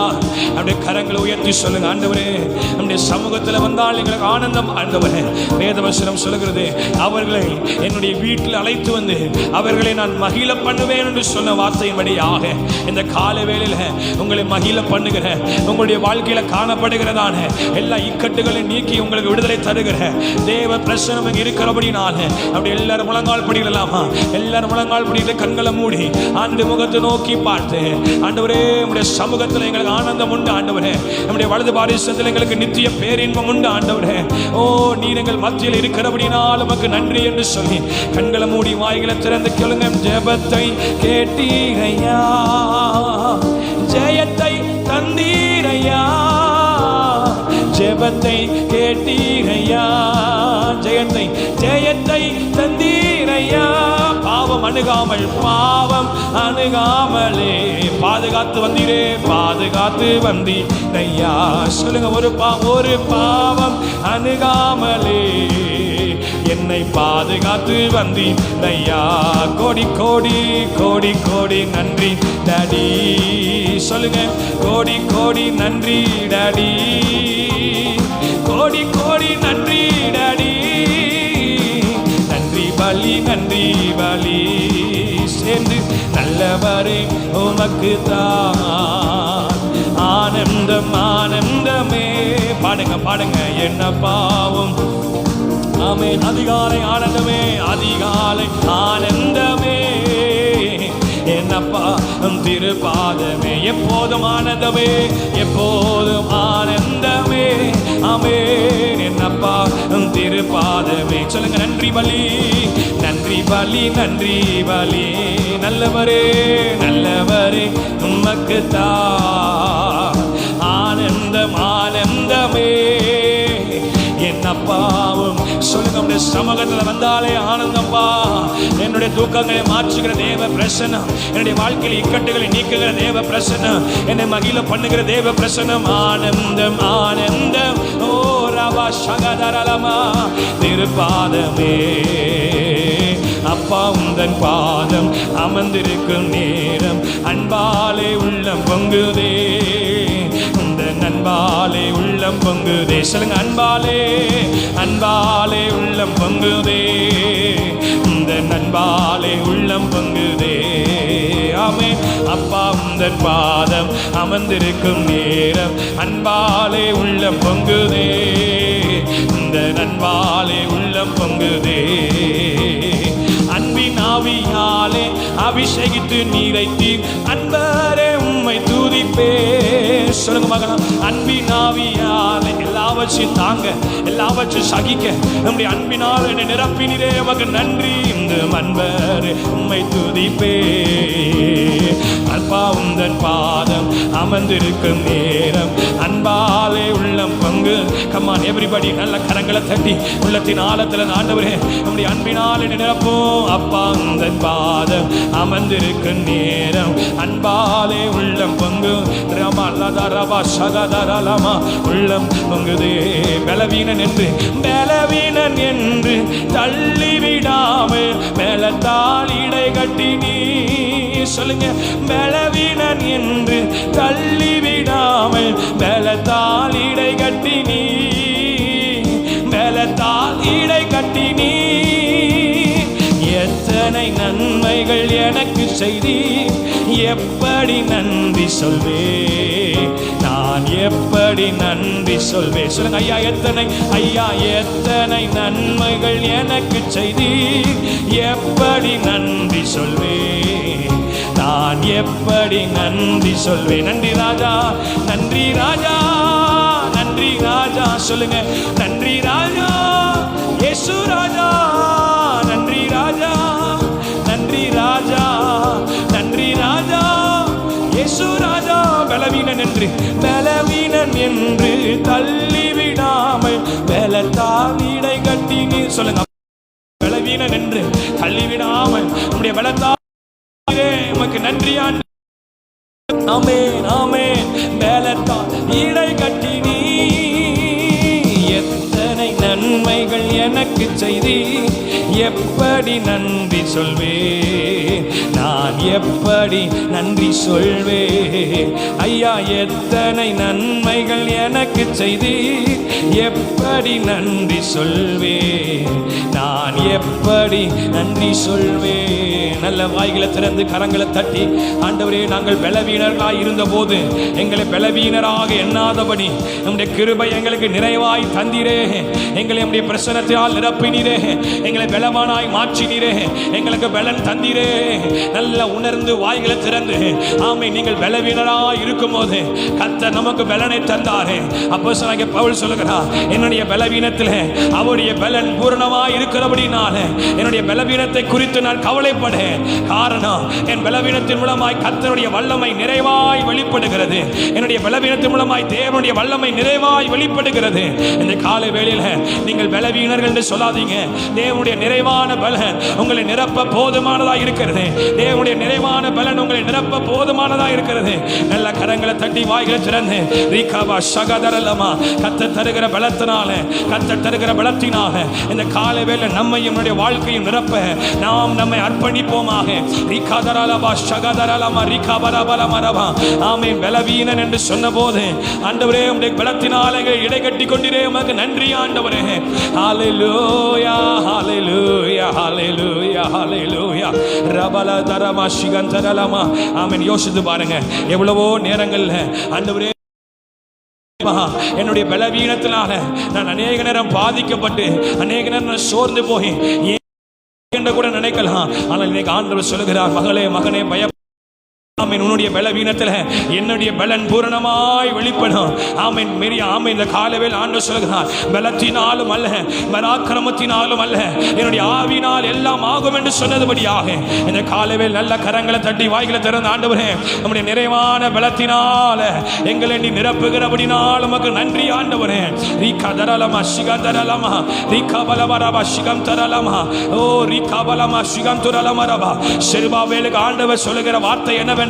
அப்படியே கரங்களை உயர்த்தி சொல்லுங்க, ஆண்டவரே நம்முடைய சமூகத்தில் வந்தால் எங்களுக்கு ஆனந்தம். ஆண்டவரே, வேதவசனம் சொல்லுகிறது, அவர்களை என்னுடைய வீட்டில் அழைத்து வந்து அவர்களை நான் மகிழ பண்ணுவேன் என்று சொன்ன வார்த்தையின்படியாக இந்த கால வேளையில உங்களை மகிழ பண்ணுகிற, உங்களுடைய வாழ்க்கையில காணப்படுகிறதான எல்லா இக்கட்டுகளையும் நீக்கி உங்களுக்கு விடுதலை தருகிற தேவ பிரசனம் இங்கே இருக்கிறபடினால அப்படி எல்லாரும் முழங்கால் படிக்கலாமா? எல்லாரும் முழங்கால் படிக்கிற கண்களை மூடி ஆண்டு முகத்தை நோக்கி பார்த்து, ஆண்டவரே நம்முடைய சமூகத்தில் எங்களுக்கு ஆனந்தம் உண்டு ஆண்டவரே. நம்முடைய வலது பாரிசத்தில் எங்களுக்கு நித்திய பேரின்பம் உண்டு ஆண்டவரே. ஓ, நீர் எங்கள் மத்தியில் இருக்கிறபடினால் உமக்கு நன்றி என்று சொல்லி கண்களை மூடி வாய்களை திறந்து கேளுங்க. ஜெபத்தை கேட்டீரையா, ஜெயத்தை தந்தீரையா. ஜெபத்தை கேட்டீரையா, ஜெயத்தை தந்தீரையா. பாவம் அணுகாமலே பாதுகாத்து வந்தீரே, பாதுகாத்து வந்தீரையா. சொல்லுங்க, ஒரு பாவம் அணுகாமலே என்னை பாதுகாத்து வந்தீரையா. கோடி கோடி கோடி கோடி நன்றி டாடி. சொல்லுங்க, கோடி கோடி நன்றி டாடி. கோடி கோடி நன்றி டாடி. நன்றி பலி, நன்றி பலி. சேர்ந்து நல்லவரே உமக்கு தான் ஆனந்தம் ஆனந்தமே. பாடுங்க பாடுங்க, என்ன பாவம். ஆமே. அதிகாலை ஆனந்தமே, அதிகாலை ஆனந்தமே என்னப்பா திருப்பாதமே. எப்போதும் ஆனந்தமே, எப்போதும் ஆனந்தமே. ஆமே. என்னப்பா திருப்பாதமே. சொல்லுங்க, நன்றி பலி, நன்றி பலி, நன்றி பலி. நல்லவரே நல்லவரே உமக்கு தான் ஆனந்தம் ஆனந்தமே என்னப்பாவும். சொல்லுங்க, உடைய சமூகத்தில் வந்தாலே ஆனந்தம்பா. என்னுடைய தூக்கங்களை மாற்றுகிற தேவ பிரசன்னம், என்னுடைய வாழ்க்கையில் இக்கட்டுகளை நீக்குகிற தேவ பிரசன்னம், என்னை மகிழ பண்ணுகிற தேவ பிரசன்னம். ஆனந்தம் ஆனந்தம். ஓ ரவா சகதரலமா திருப்பாதமே. அப்பா உந்தன் பாதம் அமர்ந்திருக்கும் நேரம் அன்பாலே உள்ளம் பொங்குதே. அன்பாலே உள்ளம் பொங்குதே. சொல்லுங்க, அன்பாலே அன்பாலே உள்ளம் பொங்குதே. இந்த அன்பாலே உள்ளம் பொங்குதே. ஆமே. அப்பா உந்தன் பாதம் அமர்ந்திருக்கும் நேரம் அன்பாலே உள்ளம் பொங்குதே. இந்த இந்த அன்பாலே உள்ளம் பொங்குதே. அன்பின் ஆவியாலே அபிஷேகித்து நீரைத்தீர் அன்பரே உம்மை துதிப்பே. சொல்லுங்க மகனா, அன்பின் ஆவியாலே எல்லாவற்றையும் தாங்க, எல்லாவற்றையும் சகிக்க நம்முடைய அன்பினால் என்னை நிரப்பினரே, உமக்கு நன்றி. இந்த அன்பரே உம்மை துதிப்பே. அன்பா உந்தன் பாதம் அமர்ந்திருக்கும் நேரம் அன்பாலே உள்ளம் பங்கு. கம்மான் எவ்ரிபடி நல்ல கரங்களை தட்டி உள்ளத்தின் ஆழத்தில் ஆண்டவரே நம்முடைய அன்பினால் என்னை நிரப்போம். அப்பா உந்தன் பாதம் அமர்ந்திருக்கும் நேரம் அன்பாலே உள்ளம் பங்கு. உள்ளம் பொங்குதே. பலவீனன் என்று தள்ளிவிடாமல் மேலத்தால் இடை கட்டி நீ. சொல்லுங்க, பலவீனன் என்று தள்ளிவிடாமல் மேலத்தால் இடை கட்டி நீ. மேலத்தால் இடை கட்டி நீ. எத்தனை நன்மைகள் எனக்கு செய்தி, எப்படி நன்றி சொல்வே, நான் எப்படி நன்றி சொல்வே. சொல்லுங்க ஐயா, எத்தனை நன்மைகள் எனக்கு செய்தி, எப்படி நன்றி சொல்வே, நான் எப்படி நன்றி சொல்வே. நன்றி ராஜா, நன்றி ராஜா, நன்றி ராஜா. சொல்லுங்க, நன்றி ராஜா, இயேசு ராஜா, நன்றி ராஜா, நன்றி ராஜா, நன்றி ராஜா, இயேசு ராஜா. பலவீனன் என்று தள்ளிவிடாமல் பலத்தால் இடை கட்டி நீ. சொல்லுங்க, பலவீனன் என்று தள்ளிவிடாமல் நம்முடைய பலத்தால் உமக்கு நன்றி ஆண்டவரே. ஆமென், ஆமென். பலத்தால் இடை கட்டி நீ. எத்தனை நன்மைகள் எனக்கு செய்தி, எப்படி நன்றி சொல்வே, நான் எப்படி நன்றி சொல்வே. ஐயா, எத்தனை நன்மைகள் எனக்கு செய்தி, எப்படி நன்றி சொல்வே, நான் எப்படி நன்றி சொல்வே. நல்ல வாய்களை திறந்து கரங்களை தட்டி ஆண்டவரே, நாங்கள் பலவீனர்களாய் இருந்த போது எங்களை பலவீனராக எண்ணாதபடி நம்முடைய கிருபை எங்களுக்கு நிறைவாய் தந்தீரே. எங்களை நம்முடைய பிரசன்னத்தால் நிரப்பினீரே. எங்களை பலவானாய் மாற்றினீரே. எங்களுக்கு பலன் தந்தீரே. நல்ல உணர்ந்து வாய்களை திறந்து ஆமை, நீங்கள் பலவீனராய் இருக்கும் போது கர்த்தர் நமக்கு பலனை தந்தாரே. அப்போஸ்தலனாகிய பவுல் சொல்லுகிறார், என்னுடைய பலவீனத்தில் அவருடைய பலன் பூரணமாய் இருக்கிறபடினால என்னுடைய பலவீனத்தை குறித்து நான் கவலைப்பட. காரணம், என் பலவீனத்தின் மூலமாய் கர்த்தருடைய வல்லமை நிறைவாய் வெளிப்படுகிறது. என்னுடைய பலவீனத்தின் மூலமாய் தேவனுடைய வல்லமை நிறைவாய் வெளிப்படுகிறது. இந்த காலை வேளையில நீங்கள் பலவீனர்கள் என்று சொல்லாதீங்க. தேவனுடைய நிறைவான பலன் உங்களை நிரப்ப போதுமானதாக இருக்கிறது. தேவனுடைய நிறைவான பலன் உங்களை நிரப்ப போதுமானதாக இருக்கிறது. நல்ல கரங்களை தட்டி வாய்களை திறந்து ரீகாபா ஷகதரலமா, கர்த்தர் தருகிற பலத்தினால, கர்த்தர் தருகிற பலத்தினால இந்த காலை வேளை நம்மையும் நம்முடைய வாழ்க்கையும் நிரப்ப நாம் நம்மை அர்ப்பணிப்போமாக. ரீகாதரலபா ஷகதரலமா ரீகாபரபலமரபா. ஆமென். பலவீனன் என்று சொன்னபோது ஆண்டவரே உம்முடைய பலத்தினால இடை கட்டி கொண்டிரே. உமக்கு நன்றி ஆண்டவரே. ஹல்லேலூயா, ஹல்லேலூயா, ஹல்லேலூயா, ஹல்லேலூயா. ரபல தரமா சிகந்தரலமா. ஆமென். யோசித்து பாருங்க, எவ்வளவோ நேரங்கள்ல ஆண்டவரே என்னுடைய பலவீனத்தினால நான் அநேக நேரம் பாதிக்கப்பட்டு அநேக நேரம் சோர்ந்து போய் என்று கூட நினைக்கலாம். ஆனால் இன்னைக்கு ஆண்டவர் சொல்லுகிறார், மகளே மகனே பய ஆமென். உன்னுடைய பலவீனத்தில் என்னுடைய பலன் பூரணமாய் வெளிப்படும். ஆமென். மெரிய ஆமென். இந்த காலவேல் ஆண்டவர் சொல்கிறார், பலத்தினாலும் அல்ல, பராக்கிரமத்தினாலும் அல்ல, என்னுடைய ஆவினால் எல்லாம் ஆகும் என்று சொன்னதுபடியாக இந்த காலவேல் நல்ல கரங்களை தட்டி வாய்களை திறந்து ஆண்டவரே, நம்முடைய நிறைவான பலத்தினால எங்களை நீ நிரப்புகிறபடினால் உமக்கு நன்றி ஆண்டவரே. ரீகா தரலமா சிகம் தரலமா ரீகா பலவரபா சிகம் தரலமா. ஓ ரீகா பலமா சிகம் துரலமா ரபா. செருபாபேலுக்கு ஆண்டவர் சொல்லுகிற வார்த்தை என்னவென்றால்,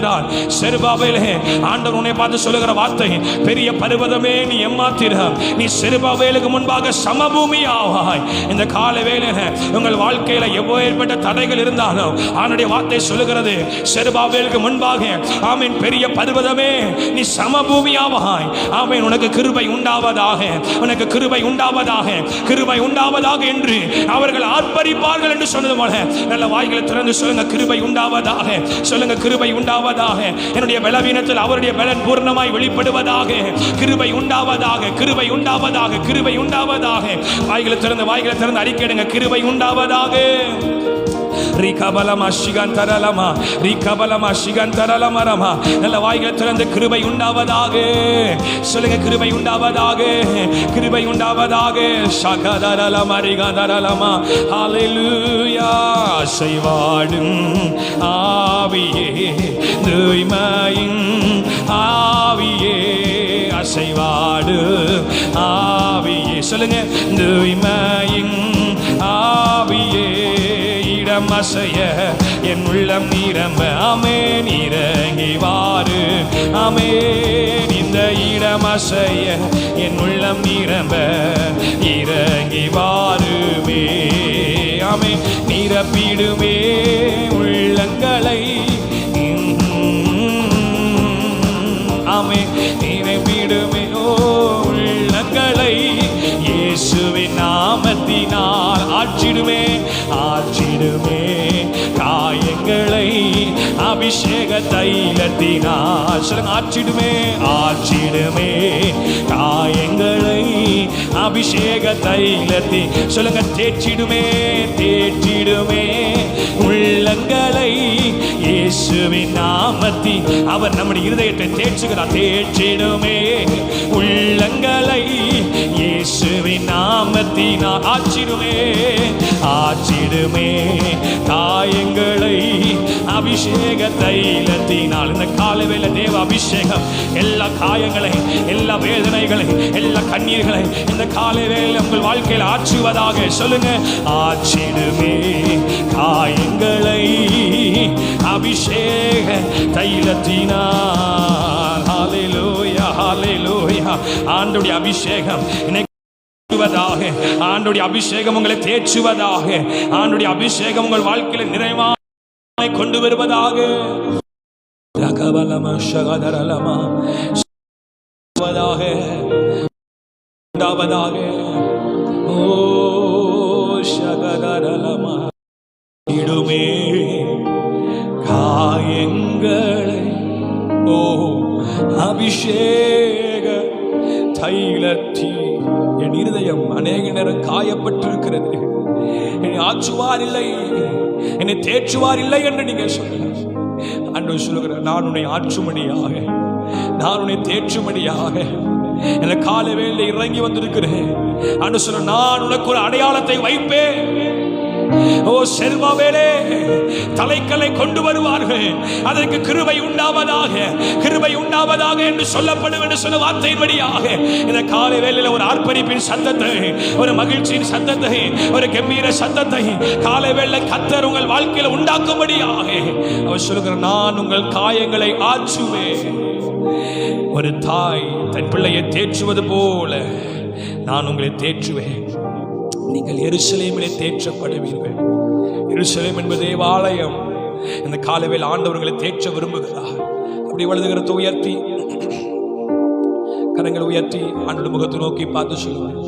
செருபாபேலே ஆண்டவர் உன்னை பார்த்து சொல்லுகிற வார்த்தை, பெரிய பர்வதமே நீ ஏமாத்திர, நீ செருபாபேலுக்கு முன்பாக சமபூமி ஆவாய். இந்த கால வேளையில உங்கள் வாழ்க்கையில எவ்வளவு ஏற்பட்ட தடைகள் இருந்தாலும் ஆண்டவருடைய வார்த்தை சொல்லுகிறது, செருபாபேலுக்கு முன்பாக ஆமென் பெரிய பர்வதமே நீ சமபூமி ஆவாய். ஆமென். உனக்கு கிருபை உண்டாவதாக, உனக்கு கிருபை உண்டாவதாக, கிருபை உண்டாவதாக என்று அவர்கள் ஆர்ப்பரிப்பார்கள் என்று சொன்னது போல நல்ல வாய்களை திறந்து சொல்லுங்க, கிருபை உண்டாவதாக. சொல்லுங்க, கிருபை உண்டாவதாக. உண்டாவதாக. என்னுடைய பலவீனத்தில் அவருடைய பலன் பூர்ணமாய் வெளிப்படுவதாக. கிருபை உண்டாவதாக, கிருபை உண்டாவதாக, கிருபை உண்டாவதாக. வாய்களை திறந்து அறிக்கையிடுங்க. கிருபை உண்டாவதாக. நல்ல வாய்களை திறந்து கிருபை உண்டாவதாக சொல்லுங்க. கிருபை உண்டாவதாக, கிருபை உண்டாவதாக. ஹல்லேலூயா. அசைவாடும் ஆவியே, தூய்மையின் ஆவியே, அசைவாடு ஆவியே சொல்லுங்க. தூய்மையின் ஆவியே, இடம் அசைய என் உள்ளம் நிரம்ப. ஆமென். இறங்கி வாரு. ஆமென். இந்த இடம் அசைய என் உள்ளம் நிரம்ப. இறங்கி வாருமே. ஆமென். நிரப்பிடுமே உள்ளங்களை. ஆமென். நிரப்பிடுமே உள்ளங்களை. இயேசுவின் நாமத்தினால் ஆற்றிடுமே, ஆற்றிடுமே காயங்களை. அபிஷேக தைலத்தினால் சொல்லுங்க. ஆற்றிடுமே, ஆற்றிடுமே காயங்களை. அபிஷேக தைலத்தி சொல்லுங்க. தேற்றிடுமே, தேற்றிடுமே உள்ளங்களை. இயேசுவின் நாமத்தி அவர் நம்முடைய இருதயத்தை தேற்றுகிறார். தேற்றிடுமே உள்ளங்களை. இயேசுவின் நாமத்தினால் ஆற்றிடுமே, ஆற்றிடுமே காயங்களை. அபிஷேக தைலத்தினால் இந்த காலவேளை தேவ அபிஷேகம் எல்லா காயங்களை, எல்லா வேதனைகளை, எல்லா கண்ணீர்களை இந்த காலவேளை உங்கள் வாழ்க்கையில் ஆற்றுவதாக சொல்லுங்க. ஆற்றிடுமே காயங்களை அபிஷேக தைலத்தினால். ஹல்லேலூயா, ஹல்லேலூயா. ஆண்டவருடைய அபிஷேகம் ஆண்டுடைய அபிஷேகம் உங்களை தேற்றுவதாக. ஆண்டுடைய அபிஷேகம் உங்கள் வாழ்க்கையில் நிறைவாய் கொண்டு வருவதாக. ஓ ஷகதரலமா இடுமே காயங்களை. ஓ அபிஷேக தைலத்தி. என் இருதயம் அநேக நேரம் காயப்பட்டிருக்கிறது. என்னை ஆற்றுவார் இல்லை, என்னை தேற்றுவார் இல்லை என்று நீங்க சொல்லுங்க. ஆண்டவர் சொல்லுகிறார், நான் உன்னை ஆற்றுமடியாக, நான் உன்னை தேற்றுமடியாக இந்த காலை வேளையில் இறங்கி வந்திருக்கிறேன். ஆண்டவர் சொல்ல, நான் உனக்கு ஒரு அடையாளத்தை வைப்பேன். ஓ செல்வாவேலே, தலைக்கல்லை கொண்டு வருவார்கள், அதற்கு கிருபை உண்டாவதாக, கிருபை உண்டாவதாக என்று சொல்லப்படும் என்று சொன்ன வார்த்தையின்படியாக இந்த காலை வேளையில் ஒரு ஆர்ப்பரிப்பின் சத்தத்தை, ஒரு மகிழ்ச்சியின் சத்தத்தை, ஒரு கம்பீர சத்தத்தை காலை வேளை கர்த்தர் உங்கள் வாழ்க்கையில் உண்டாக்கும்படியாக அவர் சொல்லுகிறார், நான் உங்கள் காயங்களை ஆற்றுவேன். ஒரு தாய் தன் பிள்ளையை தேற்றுவது போல நான் உங்களை தேற்றுவேன். நீங்கள் எருசலேமிலே தேற்றப்படுவீர்கள். எருசலேம் என்பது தேவாலயம். இந்த காலவேளை ஆண்டவர்களை தேற்ற விரும்புகிறார். அப்படி வலதுகரத்தை உயர்த்தி, கரங்களை உயர்த்தி ஆண்டவர் முகத்தை நோக்கி பார்த்து சொல்லுவார்,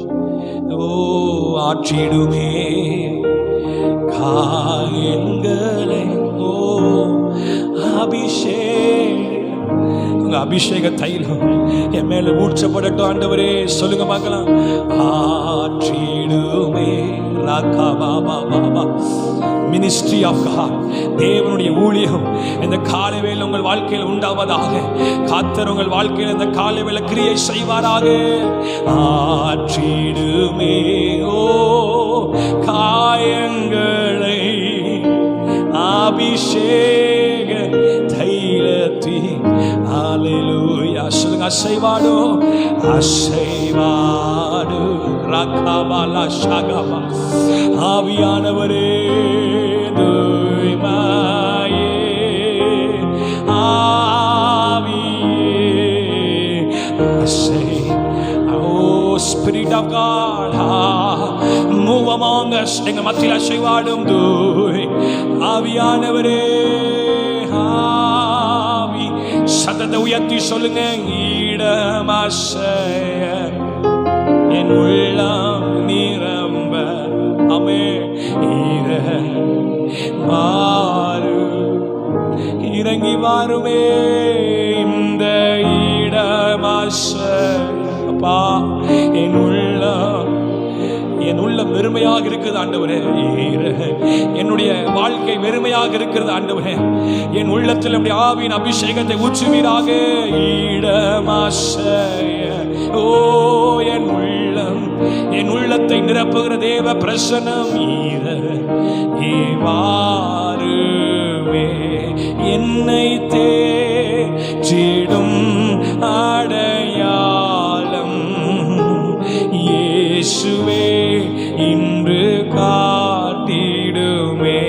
ஓ ஆற்றிடுமே காயங்களை. ஓ அபிஷேகம், உங்க அபிஷேக தைலம் என் மேல ஊற்றப்படட்டும் ஆண்டவரே. சொல்லுங்க பார்க்கலாம். ஆற்றிடுமே மினிஸ்ட்ரி ஆஃப் காட், தேவனுடைய ஊழியம் இந்த காலைவேளை உங்கள் வாழ்க்கையில் உண்டாவதாக. கர்த்தர் உங்கள் வாழ்க்கையில் இந்த காலைவேளை கிரியை செய்வாராக. ஆற்றிடுமே ஓ காயங்களை அபிஷேக தைலத்தி. ஹல்லேலூயா. சொல்லுங்க. அசைவாடு, அசைவாடு ரகபாலா ஷகபா. ஆவியானவரே தூய்மையே, ஆவியே அசை. Oh Spirit of God, move among us. எங்க மத்தியில் அசைவாடும் தூய் ஆவியானவரே. ஆவி சத்தத்தை உயர்த்தி சொல்லுங்க. இடமாசைய என் உள்ளம் நிரம்ப. ஆமே. மாறு இறங்கி வாருமே இந்த இடமாசப்பா. என் உள்ள வெறுமையாக இருக்குது ஆண்டவரே. என்னுடைய வாழ்க்கை வெறுமையாக இருக்கிறது ஆண்டவரே. என் உள்ளத்தில் அப்படி ஆவியின் அபிஷேகத்தை ஊற்றுவீராக. ஓ என் உள்ளத்தை நிரப்புகிற தேவ பிரசன்னம் வாருமே. என்னை தேடும் அடையாளம் இயேசுவே இன்று காட்டிடுமே.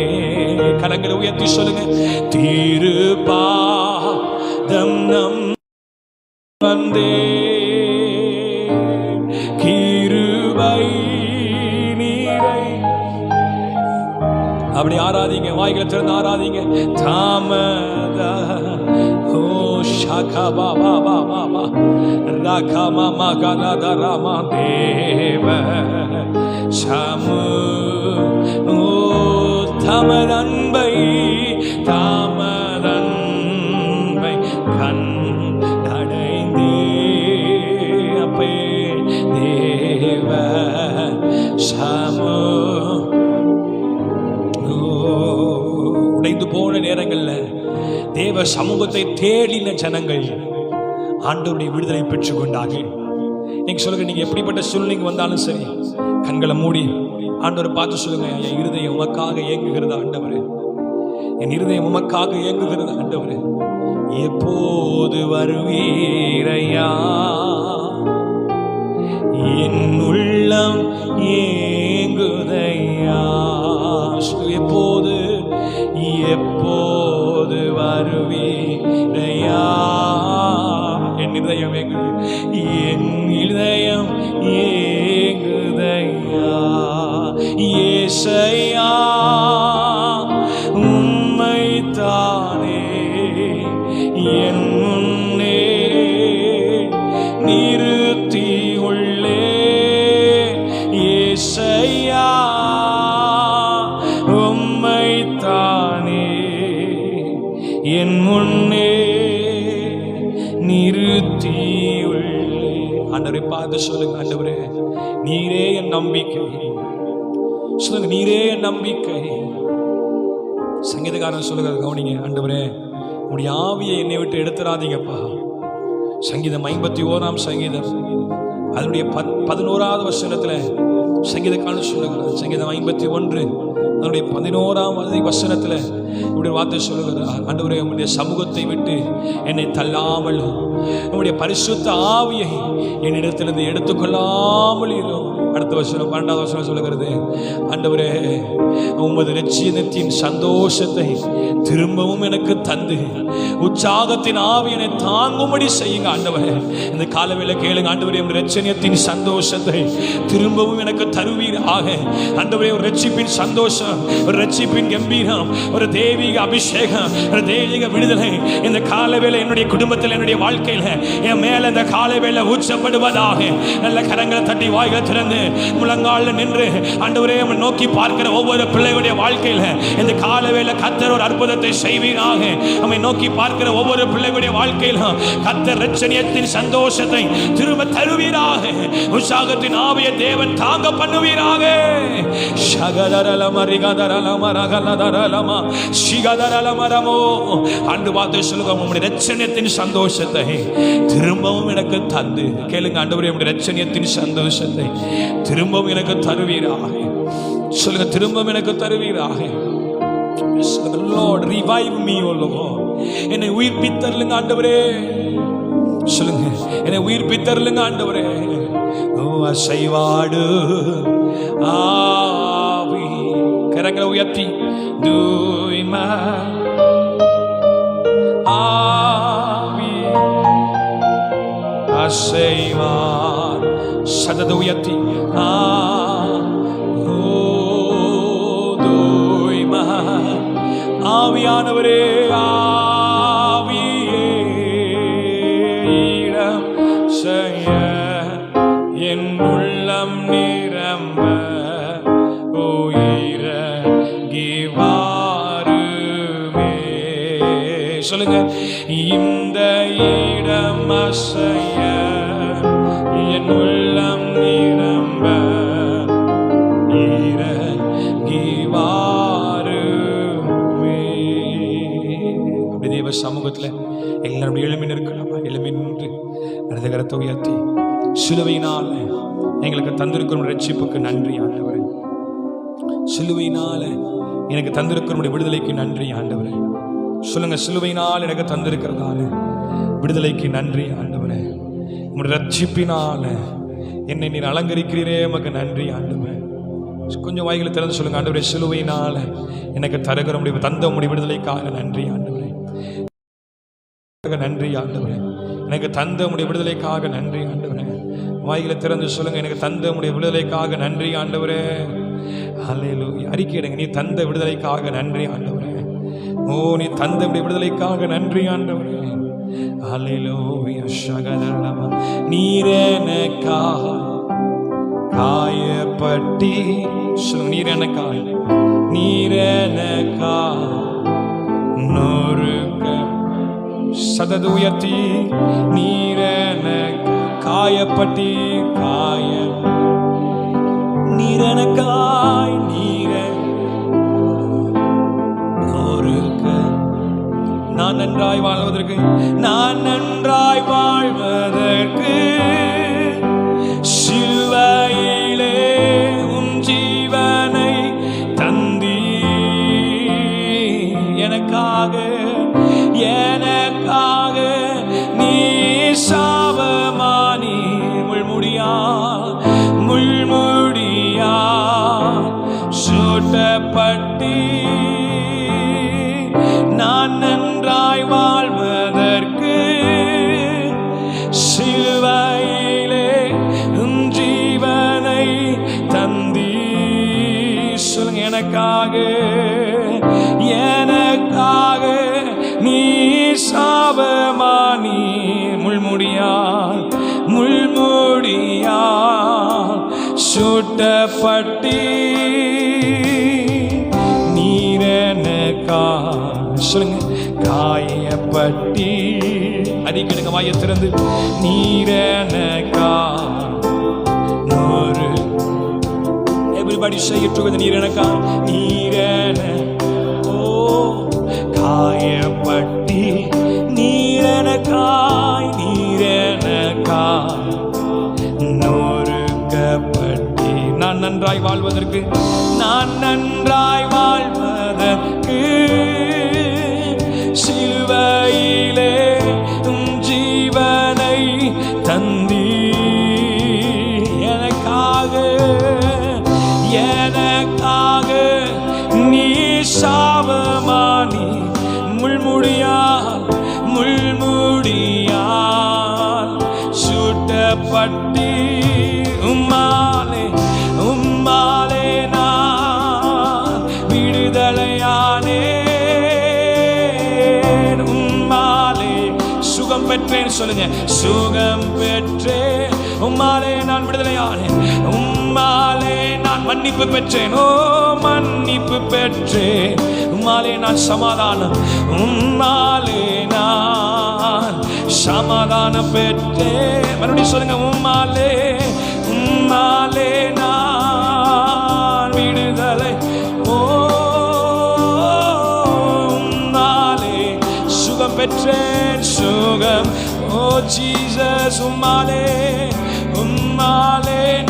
கரங்களை உயர்த்தி சொல்லுங்க. திருப்பாதம் நம் வந்தே கிருபை நீரை. அப்படி ஆராதிங்க, வாய்களை திறந்து ஆராதிங்க. தாமத ஓ ஷாகா பாபா பாபா ராகா மாமா கலதா ராமா தேவ சமு ஓ தமதன்பை கண் அடைந்தே அப்பே தேவ சமு. உடைந்து போன நேரங்கள்ல தேவ சமூகத்தை தேடின ஜனங்கள் ஆண்டவருடைய விடுதலை பெற்றுக் கொண்டார்கள். நீங்க சொல்லுங்க, நீங்க எப்படிப்பட்ட சூழ்நிலை வந்தாலும் சரி, கண்களை மூடி ஆண்டவரை பார்த்து சொல்லுங்க, என் இருதயம் உமக்காக இயங்குகிறது ஆண்டவரே. என் இருதயம் உமக்காக இயங்குகிறது ஆண்டவரே. எப்போது வருவீரையா? என் உள்ளம் ஏங்குதையா. எப்போது எப்போது வருவீரையா? என் இதயம் ஏங்குது, என் இதயம் ஏங்குதையா. ஏசையா உம்மைத்தானே என் முன்னே நிறுத்தி உள்ளே. ஏசையா உம்மைத்தானே என் முன்னே நிறுத்தி உள்ளே. ஆண்டவரை பார்த்து சொல்லுங்க, ஆண்டவரே நீரே என் நம்பிக்கை. சொல்லுங்க, நீரே என் நம்பிக்கை. சங்கீதக்காரன் சொல்லுங்க, கவனிங்க. ஆண்டவரே உடைய ஆவியை என்னை விட்டு எடுத்துறாதீங்கப்பா. சங்கீதம் 51 சங்கீதம் அதனுடைய 11வது வசனத்துல சங்கீதக்காரன் சொல்லுகிறார். சங்கீதம் 51 அதனுடைய 11வது வசனத்துல இப்படி வார்த்தை சொல்லுகிறார். ஆண்டவரே உம்முடைய சமூகத்தை விட்டு என்னை தள்ளாமல், உம்முடைய பரிசுத்த ஆவியை என்னிடத்திலிருந்து எடுத்துக்கொள்ளாமல் இரும். அடுத்த வசனம் 12வது வசனம் சொல்லுகிறது, ஆண்டவரே உமது இரட்சணியத்தின் சந்தோஷத்தை திரும்பவும் எனக்கு தந்து உற்சாகத்தின் ஆவியனை தாங்கும்படி செய்யுங்க. ஆண்டவரே இந்த காலவேளை கேளுங்க, ஆண்டவரே உமது இரட்சணியத்தின் சந்தோஷத்தை திரும்பவும் எனக்கு தருவீராக. ஆண்டவரே ஒரு இரட்சிப்பின் சந்தோஷம், ஒரு இரட்சிப்பின் கம்பீரம், ஒரு தெய்வீக அபிஷேகம், ஒரு தெய்வீக விடுதலை இந்த காலவேளை என்னுடைய குடும்பத்தில், என்னுடைய வாழ்க்கையில் என் மேல இந்த காலவேளை ஊற்றப்படுவதாக. நல்ல கரங்களை தட்டி வாய்களை திறந்து முழங்கால நின்று ஆண்டவரே உம்மை நோக்கி பார்க்கிற ஒவ்வொரு பிள்ளைகளுடைய வாழ்க்கையில் இந்த காலவேளை கர்த்தர் ஒரு அற்புதத்தை செய்வீராக. நம்மை நோக்கி பார்க்கிற ஒவ்வொரு பிள்ளைகளுடைய வாழ்க்கையில் கர்த்தர் இரட்சணியத்தின் சந்தோஷத்தை திரும்ப தருவீராக. உற்சாகத்தின் ஆவியை தேவன் தாங்க பண்ணுவீராக. ஆண்டு பார்த்து சொல்லுங்க, உம்முடைய இரட்சணியத்தின் சந்தோஷத்தை திரும்பவும் எனக்கு தந்து. கேளுங்க, ஆண்டவரே உம்முடைய இரட்சணியத்தின் சந்தோஷத்தை திரும்பவும் எனக்கு தருவீராக. சொல்லுங்க, திரும்பவும் எனக்கு தருவீராக. Lord, revive me, O Lord. என்னை உயிர்ப்பித்தருளுங்க ஆண்டவரே. சொல்லுங்க, என்னை உயிர்ப்பித்தருளுங்க ஆண்டவரே. ஓ அசைவாடு ஆவி. கரங்களை உயர்த்தி தூய்மை ஆவி அசைவார். சதத உயர்த்தி தூய்மை ஆவியானவரே. ஆவியே இடம் செய்ய என் உள்ளம் நிரம்ப உயிரங்கி வாருமே. சொல்லுங்க. இந்த இடம் அசைய என் உள்ளம் நிரம்ப இறங்கி வாருமே. அப்படி தேவ சமூகத்துல எல்லாரும் எழுமி நிற்கலாமா? எழுமி நின்று இடது கரத்தை உயர்த்தி சிலுவையினால எங்களுக்கு தந்திருக்கிற ரட்சிப்புக்கு நன்றி ஆண்டவரே. சிலுவையினால எனக்கு தந்திருக்கிற விடுதலைக்கு நன்றி ஆண்டவரே. சொல்லுங்க, சிலுவையினால் எனக்கு தந்திருக்கிறதால விடுதலைக்கு நன்றி ஆண்டவரே. உங்களுடைய ரட்சிப்பினால என்னை நீர் அலங்கரிக்கிறீரே, உமக்கு நன்றி ஆண்டவரே. கொஞ்சம் வாய்களை திறந்து சொல்லுங்க, ஆண்டவரே சிலுவையினால எனக்கு தருகிற தந்த விடுதலைக்காக நன்றி ஆண்டவரே. நன்றி ஆண்டவரே, எனக்கு தந்த விடுதலைக்காக நன்றி ஆண்டவரே. வாய்களை திறந்து சொல்லுங்க, எனக்கு தந்த விடுதலைக்காக நன்றி ஆண்டவரே. ஹல்லேலூயா. அறிக்கையிடுங்க, நீ தந்த விடுதலைக்காக நன்றி ஆண்டவரே. ஓ, நீ தந்த விடுதலைக்காக நன்றி ஆண்டவரே. ஹல்லேலூயா. ஷகதரலமா. நீர் எனக்காக காயப்பட்டி. சொல்லுங்க, நீர் எனக்காக, நீர் எனக்காக நொறுக்க சதது உயர்த்தி. நீர் எனக்கு காயப்பட்டி நீர் எனக்காய் நீர நொறுக்க. நான் நன்றாய் வாழ்வதற்கு சிலுவையிலே உம் ஜீவனை தந்தீ. எனக்காக நீ சாபமானி முள்முடியா சூட்டப்பட்டி. நான் நன்றாய் வாழ்வதற்கு சிலுவையிலே உம் ஜீவனை தந்தீ. சொல்லுங்க, எனக்காக நீ சாபமானி முள்முடியால் சூட்டப்பட்டி. நீர் எனக்காக சொல்லுங்க, காயப்பட்டி. அடிக்கடுங்க வாயை திறந்து. நீர் எனக்காக everybody say it together. நீர் எனக்காக காயப்பட்டி. நீர் எனக்காய் நொறுக்கப்பட்டி. நான் நன்றாய் வாழ்வதற்கு சிலுவையிலே உம் ஜீவனை தந்தீ. எனக்காக நீ சாபமானி முள்முடியால் சூட்டப்பட்டி. உம்மாலே நான் விடுதலையானேன். உம்மாலே சுகம் பெற்றேன். சொல்லுங்க, சுகம் பெற்றேன். உம்மாலே நான் விடுதலையானேன். உம்மாலே நான் மன்னிப்பு பெற்றேன். ஓ, மன்னிப்பு பெற்றேன். உம்மாலே நான் சமாதானம். உம்மாலே நான் சமாதானம் பெற்றேன். மறுபடியும் சொல்லுங்க, உம்மாலே நான் விடுதலை. ஓ, உம்மாலே சுகம் பெற்றேன். சுகம். ஓ ஜீசஸ், உம்மாலே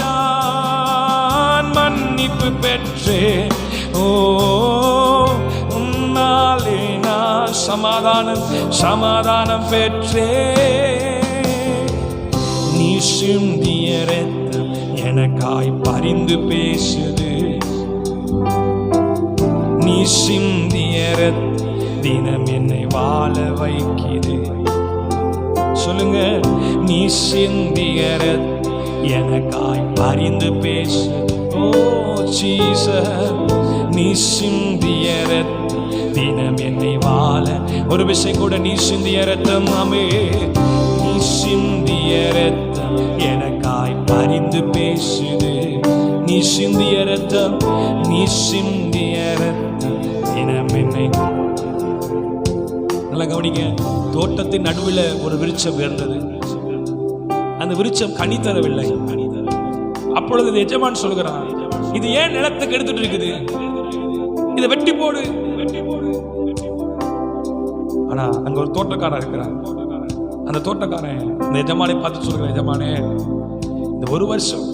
நான் மன்னிப்பு பெற்றேன். ஓ, உம்மாலே நான் சமாதானம் பெற்றேன். நீ சிந்திய இரத்தம் எனக்காய் பரிந்து பேசுது. நீ சிந்திய இரத்தம் தினம் என்னை வாழ வைக்குது. சொல்லுங்க, நீ சிந்திய இரத்தம் எனக்காய் பரிந்து பேசுது. ஓ ஜீசஸ், நீ சிந்திய இரத்தம் தினம் என்னை வாழ. ஒரு விஷயம் கூட, நீ சிந்திய இரத்தம். ஆமே, நீ சிந்திய இரத்தம் எனக்காய் பரிந்து பேசுது. நீ சிந்திய இரத்தம் தினம் என்னை. நல்லா கவனிங்க. தோட்டத்தின் நடுவில் ஒரு விருட்சம் இருந்தது. அந்த விருட்சம் கனி தரவில்லை. அப்பொழுது எஜமான் சொல்கிறான், இது ஏன் நிலத்துக்கு எடுத்துட்டு இருக்குது, இதை வெட்டி போடு. ஆனா அங்க ஒரு தோட்டக்காரன் இருக்கிறான். அந்த தோட்டக்காரன் இந்த எஜமானை பார்த்து சொல்கிறான், எஜமானே இந்த ஒரு வருஷம்,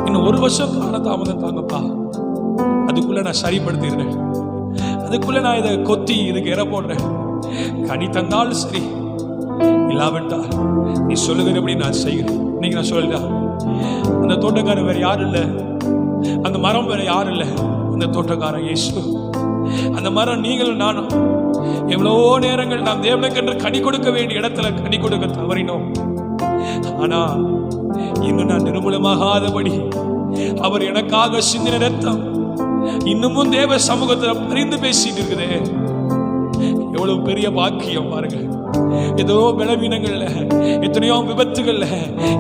இன்னும் ஒரு வருஷம் கால தாமதம் தாங்கப்பா, அதுக்குள்ள நான் சரிப்படுத்திடுறேன், அதுக்குள்ள நான் இதை கொத்தி இதுக்கு இற போடுறேன். கனி தந்தாலும் சரி, இல்லாவிட்டால் நீ சொல்லுகிறபடி நான் செய்கிறேன். இன்னைக்கு நான் சொல்லிட்டா, அந்த தோட்டக்காரன் வேற யாரும் இல்லை, அந்த மரம் வேற யாரும் இல்லை, அந்த தோட்டக்காரன் இயேசு. அந்த மரம் நீங்களும் நானும். எவ்வளவோ நேரங்கள் நாம் தேவனுக்கென்று கனி கொடுக்க வேண்டிய இடத்துல கனி கொடுக்க தவறினோம். ஆனா இன்னும் நான் நிர்மூலமாகாதபடி அவர் எனக்காக சிந்தின ரத்தம் இன்னமும் தேவ சமூகத்தில் பரிந்து பேசிட்டு இருக்குதே. எவ்வளவு பெரிய பாக்கியம் பாருங்க. ஏதோ பலவீனங்கள்ல, எத்தனையோ விபத்துகள்ல,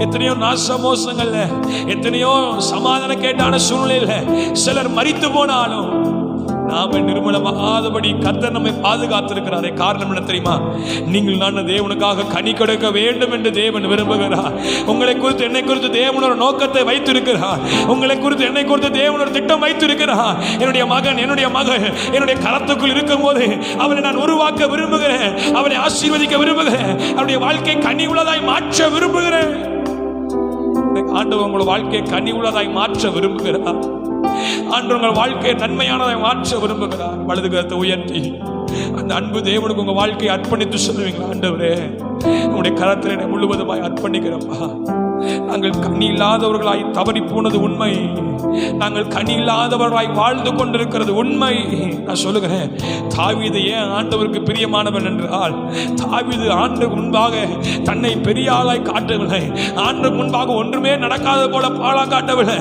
எத்தனையோ நாசமோசங்கள்ல, எத்தனையோ சமாதான கேட்டான சூழ்நிலையில சிலர் மரித்து போனாலும் நாம நிர்மலமாகாதபடி கர்த்தர் நம்மை பாதுகாத்திருக்கிறாரே. காரணம் என்ன தெரியுமா? நீங்கள் நான் தேவனுக்காக கனி கொடுக்க வேண்டும் என்று தேவன் விரும்புகிறார். உங்களை குறித்து என்னை குறித்து தேவன் ஒரு நோக்கத்தை வைத்திருக்கிறார். உங்களை குறித்து என்னை குறித்து தேவன் ஒரு திட்டம் வைத்திருக்கிறார். என்னுடைய மகன், என்னுடைய மகள் என்னுடைய கரத்துக்குள் இருக்கும் போது அவனை நான் உருவாக்க விரும்புகிறேன், அவனை ஆசீர்வதிக்க விரும்புகிறேன், அவருடைய வாழ்க்கை கனி உள்ளதாய் மாற்ற விரும்புகிறேன். ஆண்டவர் உங்கள் வாழ்க்கையை கனி உள்ளதாய் மாற்ற விரும்புகிறார். ஆண்டவர் உங்கள் வாழ்க்கையை நன்மையானதை மாற்ற விரும்புகிறார். வலது கரத்தை உயர்த்தி அந்த அன்பு தேவனுக்கு உங்க வாழ்க்கையை அர்ப்பணித்து சொல்லுவீங்களா? ஆண்டவரே, உங்களுடைய கரத்தில் என்னை முழுவதுமாய் அர்ப்பணிக்கிறப்பா. நாங்கள் கனி இல்லாதவர்களாய் தவறி போனது உண்மை. நாங்கள் கனி இல்லாதவர்களாய் வாழ்ந்து கொண்டிருக்கிறது உண்மை. நான் சொல்லுகிறேன், தாவீது ஏன் ஆண்டவருக்கு பிரியமானவன் என்றால், தாவீது ஆண்டுக்கு முன்பாக தன்னை பெரிய ஆளாய் காட்டவில்லை. ஆண்டுக்கு முன்பாக ஒன்றுமே நடக்காத போல பாழா காட்டவில்லை.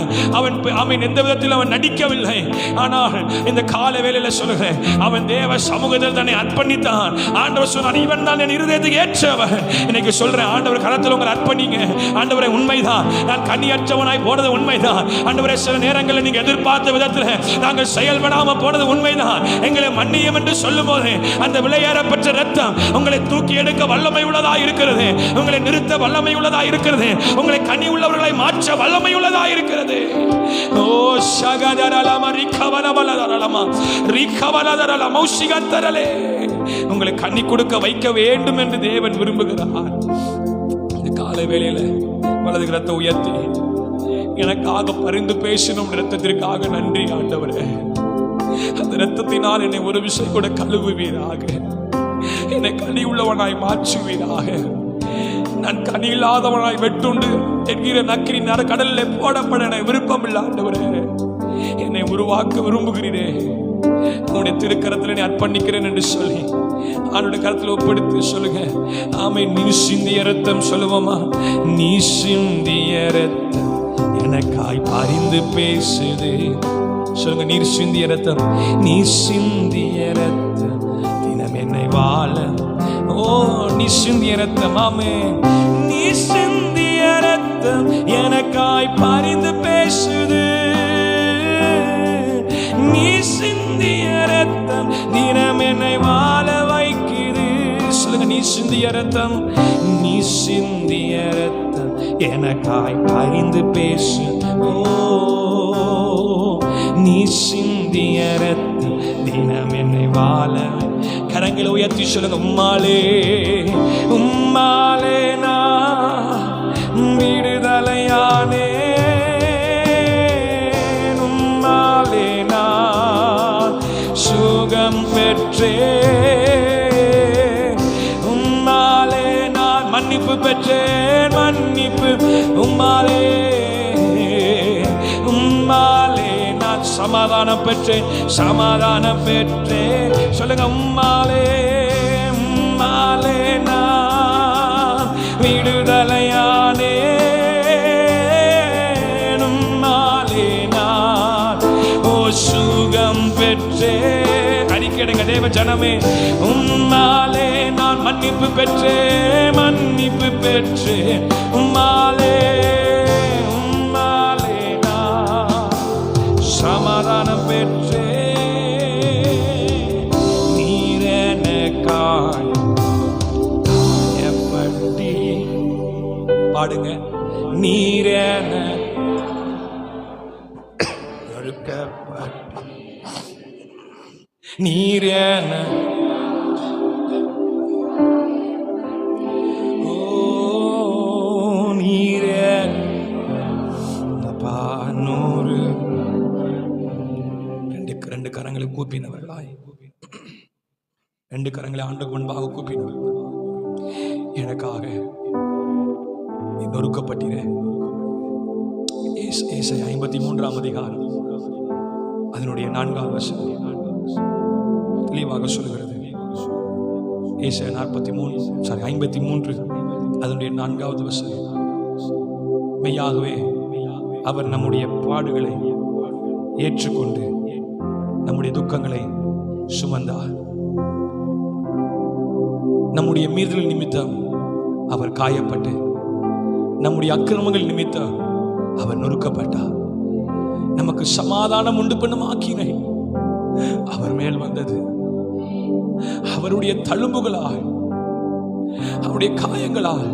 அவன் எந்த விதத்தில் அவன் நடிக்கவில்லை. ஆனால் இந்த கால வேளையில சொல்லுகிறேன், அவன் தேவ சமூகத்தில் தன்னை அர்ப்பணித்தான். ஆண்டவர் சொன்னார், இவன் தான் என் இருதயத்துக்கு ஏற்றவன். இன்னைக்கு சொல்றேன், ஆண்டவர் கரத்தில் உங்களை அர்ப்பணிங்க. ஆண்டவரை, உண்மைதான் நான் கண்ணியற்றவனாய் போனது உண்மைதான். ஆண்டவரே, சில நேரங்களில் நீங்க எதிர்பார்த்த விதத்தில் நாங்கள் செயல்படாம போனது உண்மைதான். எங்களை மன்னியும் என்று சொல்லும் போது அந்த விலையேறப்பட்ட ரத்தம் உங்களை தூக்கி எடுக்க வல்லமை உள்ளதா இருக்கிறது, உங்களை நிறுத்த வல்லமை உள்ளதா இருக்கிறது, உங்களை கனி உள்ளவர்களை மாற்ற வல்லமை உள்ளதா இருக்கிறது. ஓ ஷகதரலமா ரிகவலவலதரலமா ரிகவலதரலமா உஷிகந்தரலே, உங்களை கனி கொடுக்க வைக்க வேண்டும் என்று தேவன் விரும்புகிறார். இந்த காலை வேளையில வலது கரத்தை உயர்த்தி எனக்காக பரிந்து பேசணும் ரத்தத்திற்காக நன்றி ஆண்டவரே. அந்த ரத்தத்தினால் என்னை ஒரு விஷயம் கூட கழுவுவீராக, என்னை கனி உள்ளவனாய் மாற்றுவீராக. நான் கனி இல்லாதவனாய் வெட்டுண்டு என்கிற நக்கிரி கடலில் போடப்பட எனக்கு விருப்பம் இல்லை ஆண்டவரே. என்னை உருவாக்க விரும்புகிறீரே, உன்னுடைய திருக்கரத்தில் என்னை அர்ப்பணிக்கிறேன் என்று சொல்லி அவனுடைய கருத்தில் ஒப்படுத்தி சொல்லுங்க. ஆமை, நீ சிந்திய ரத்தம் சொல்லுவோமா? நீ சிந்திய ரத்தம் எனக்காய் பரிந்து பேசுது. சொல்லுங்க, நீர் சிந்திய ரத்தம், நீ சிந்திய ரத்தம் தினம் என்னை வாழ. ஓ, நீ சிந்திய ரத்தம், ஆமே, நீ சிந்திய ரத்தம் எனக்காய் பரிந்து பேசுது. நீ சிந்திய ரத்தம் தினம் என்னை வாழ வைக்குது. சொல்லுங்க, நீ சிந்திய ரத்தம், நீ சிந்திய ரத்தம் எனக்காய் பரிந்து பேசு. ஓ, நீ சிந்திய ரத்தம் தினம் என்னை வாழ. கரங்களை உயர்த்தி சொல்லுங்க, உம்மாலே உம்மாலே நான் விடுதலையானே, சுகம் பெற்றே, உம்மாலே நான் மன்னிப்பு பெற்றேன், மன்னிப்பு உம்மாலே, உம்மாலே நான் சமாதானம் பெற்றேன், சமாதானம் பெற்றேன். சொல்லுங்க, உம்மாலே உம்மாலே நான் விடுதலையானே, உம்மாலே நான் ஓ சுகம் பெற்றே. அறிக்கையிடுங்க தேவ ஜனமே, உம்மாலே நான் மன்னிப்பு பெற்றேன், மன்னிப்பு பெற்றேன், உம்மாலே உம்மாலே நான் சமாதானம் பெற்றேன். நீர் எனக்காக பாடுங்க. நீரேன நீரேன ரெண்டு கரங்களை கூப்பினவர்களாய், ரெண்டு கரங்களை ஆண்டுக்கு முன்பாக கூப்பினவர்கள், எனக்காக நீ நொறுக்கப்பட்டீரே. 53ஆம் அதிகாரம் அதனுடைய 4ஆம் வசனம் தெளிவாக சொல்கிறது. 53 அதனுடைய 4ஆவது வசனம். மெய்யாகவே அவர் நம்முடைய பாடுகளை ஏற்றுக்கொண்டு நம்முடைய துக்கங்களை சுமந்தார். நம்முடைய மீறுதல் நிமித்தம் அவர் காயப்பட்டு, நம்முடைய அக்கிரமங்கள் நிமித்தம் அவர் நொறுக்கப்பட்டார். நமக்கு சமாதானம் உண்டு பண்ணும் ஆக்கினை அவர் மேல் வந்தது. அவருடைய தழும்புகளால், அவருடைய காயங்களால்,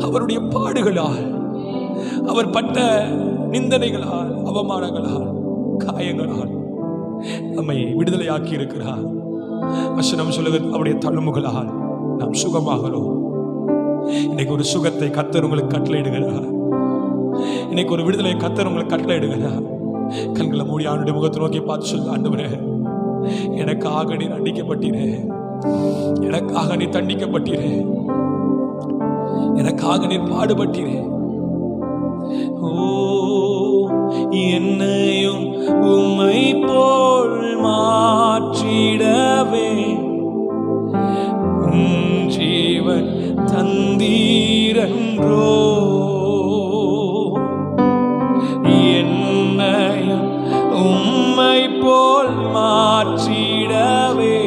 அவருடைய பாடுகளால், அவர் பட்ட நிந்தனைகளால், அவமானங்களால், காயங்களால் நம்மை விடுதலையாக்கி இருக்கிறார். வசனம் சொல்லுகிறது, அவருடைய தழும்புகளால் நாம் சுகமாகிறோம். இன்னைக்கு ஒரு சுகத்தை கர்த்தர் உங்களுக்கு கட்டளையிடுகிறார். இன்னைக்கு ஒரு விடுதலை கர்த்தர் உங்களுக்கு கட்டளையிடுகிறார். கண்களை மூடி ஆண்டுடைய முகத்தை நோக்கி பார்த்து சொல்ல, ஆண்டவரே, எனக்காக நீ தண்டிக்கப்பட்டீரே, எனக்காக நீ தண்டிக்கப்பட்டீரே, எனக்காக நீ பாடுபட்டீரே. ஓ, என்னையும் உம்மை போல் மாற்றிடவே ஜீவன் தந்தீரன்றோ. என்னையும் உம்மை போல் மாற்றிடவே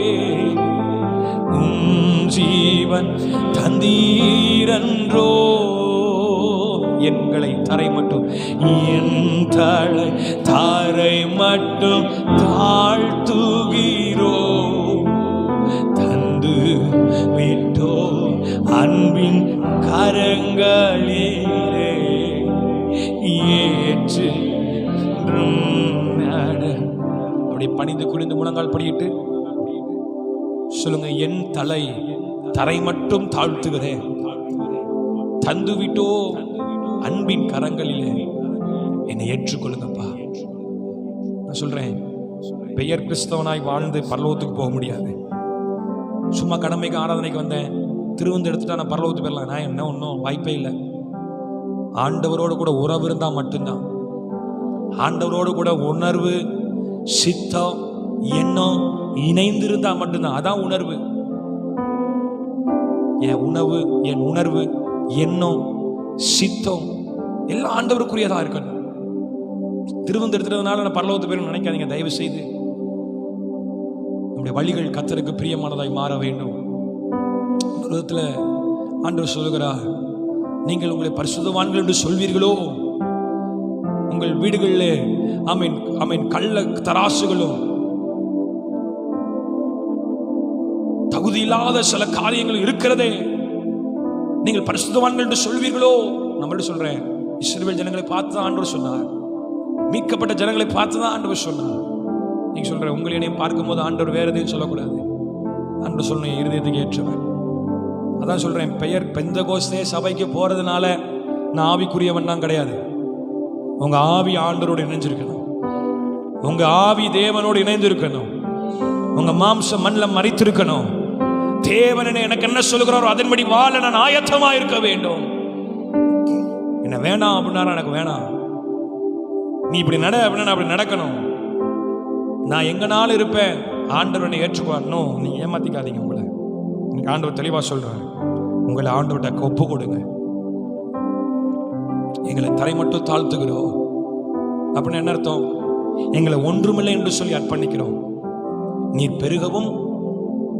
ஜீவன் தந்தீரன்றோ. எங்களை தரை மட்டும், என் தலை தாரை மட்டும் தாழ்த்துகிறோ. தந்து விட்டோ அன்பின் கரங்களிலே ஏற்று. அப்படி பணிந்து குனிந்து முழங்கால் படியிட்டு சொல்லுங்க, என் தலை தரை மட்டும் தாழ்த்துகிறேன், தந்து விட்டோ அன்பின் கரங்களிலே என்னை ஏற்றுக்கொள்ளுங்கப்பா. நான் சொல்றேன், பெயர் கிறிஸ்தவனாய் வாழ்ந்து பரலோகத்துக்கு போக முடியாது. சும்மா கடமைக்கு ஆராதனைக்கு வந்தேன், திருவந்து எடுத்துட்டா நான் பரலோகத்துக்கு போயிடலாம். நான் என்ன, ஒன்றும் வாய்ப்பே இல்லை. ஆண்டவரோடு கூட உறவு இருந்தா மட்டும்தான், ஆண்டவரோடு கூட உணர்வு, சித்தம், எண்ணம் இணைந்திருந்தா மட்டும்தான். அதான் உணர்வு. என் உணவு, என் உணர்வு, எண்ணம், சித்தம் எல்லாம் ஆண்டவருக்குரியதா இருக்கணும். திருவந்து எடுத்துறதுனால நான் பரலோகத்து பேரும் நினைக்காதீங்க. தயவு செய்து நம்முடைய வழிகள் கர்த்தருக்கு பிரியமானதாய் மாற வேண்டும். விதத்துல ஆண்டவர் சொல்லுகிறார், நீங்கள் உங்களை பரிசுத்தவான்கள் என்று சொல்வீர்களோ, உங்கள் வீடுகளிலே ஆமீன் ஆமீன் கள்ள தராசுகளும் தகுதி இல்லாத சில காரியங்கள் இருக்கிறதே, நீங்கள் பரிசுத்தவான்கள் என்று சொல்வீர்களோ. நம்மள்ட்ட சொல்றேன், இஸ்ரவேல் ஜனங்களை பார்த்து தான் ஆண்டவர் சொன்னார், மீட்கப்பட்ட ஜனங்களை பார்த்து தான் ஆண்டவர் சொன்னார். நீங்க சொல்ற உங்களை என்னையும் பார்க்கும் போது ஆண்டவர் வேற எதையும் சொல்லக்கூடாது. ஆண்டவர் சொன்ன இருதயத்துக்கு ஏற்றவர். அதான் சொல்றேன், பெயர் பெந்தகோஸ்தே சபைக்கு போறதுனால நான் ஆவிக்குரியவன் தான் கிடையாது. உங்க ஆவி ஆண்டவரோடு இணைஞ்சிருக்கணும், உங்க ஆவி தேவனோடு இணைந்திருக்கணும், உங்க மாம்சம் மண்ணில் மறைத்திருக்கணும். தேவன் எனக்கு என்ன சொல்லுகிறாரோ அதன்படி வாழ நான் ஆயத்தமா இருக்க வேண்டும். என்ன வேணாம் அப்படின்னா எனக்கு வேணாம், நீ இப்படி நட அப்படின்னா அப்படி நடக்கணும். நான் எங்கனாலும் இருப்பேன், ஆண்டவர் என்னை ஏற்றுக்குவார். நீ ஏமாத்திக்காதீங்க. உங்களை இன்னைக்கு ஆண்டவர் தெளிவா சொல்றாரு, உங்களை ஆண்டவர்கிட்ட ஒப்பு கொடுங்க. எங்களை தரை மட்டும் தாழ்த்துகிறோம் அப்படின்னு என்ன அர்த்தம்? எங்களை ஒன்றுமில்லை என்று சொல்லி அர்ப்பணிக்கிறோம். நீர் பெருகவும்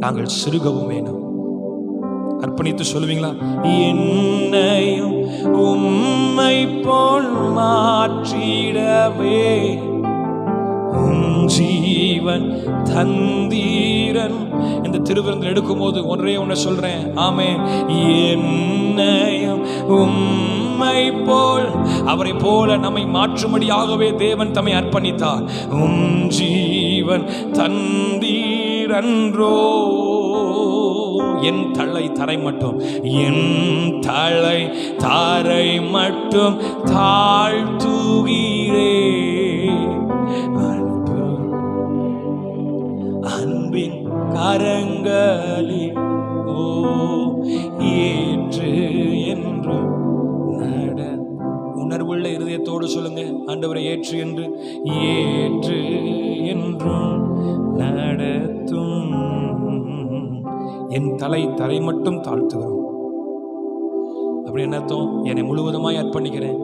நாங்கள் சிறுகவும் வேணும். அர்ப்பணித்து சொல்லுவீங்களா? என்னையும் உம்மை போல் மாற்றிடவே ஜீவன் தந்தீரன். இந்த திருவிருந்தில் எடுக்கும் போது ஒன்றே ஒன்று சொல்றேன், ஆமே, என்னையும் உம்மை போல் அவரை போல நம்மை மாற்றும்படியாகவே தேவன் தம்மை அர்ப்பணித்தார். ஜீவன் தந்தீரன்றோ. என் தலை தரை மட்டும், என் தலை தாரை மட்டும் தாழ்த்துகிறே. அன்பின் கரங்களே ஏற்று என்று நட. உணர்வுள்ள இருதயத்தோடு சொல்லுங்க, ஆண்டவரை ஏற்று என்று, ஏற்று என்றும் நடத்தும். என் தலை தரை மட்டும் தாழ்த்துகிறோம். அப்படி என்ன அர்த்தம்? என்னை முழுவதுமாய் அர்ப்பணிக்கிறேன்,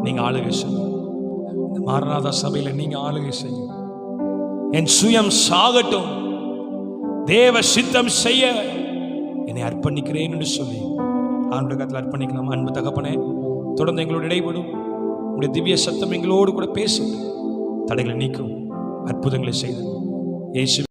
நீங்க ஆளுகை செய்யும். இந்த மாரநாதா சபையில நீங்க ஆளுகை செய்யும். என் சுயம் சாகட்டும், தேவ சித்தம் செய்ய என்னை அர்ப்பணிக்கிறேன் என்று சொல்லி ஆண்டவருடைய கரத்தில் அர்ப்பணிக்கலாம். அன்பு தகப்பனே, தொடர்ந்து எங்களோடு இடைபடும். உடைய திவ்ய சத்தம் எங்களோடு கூட பேசும், தடைகளை நீக்கும், அற்புதங்களை செய்து இயேசு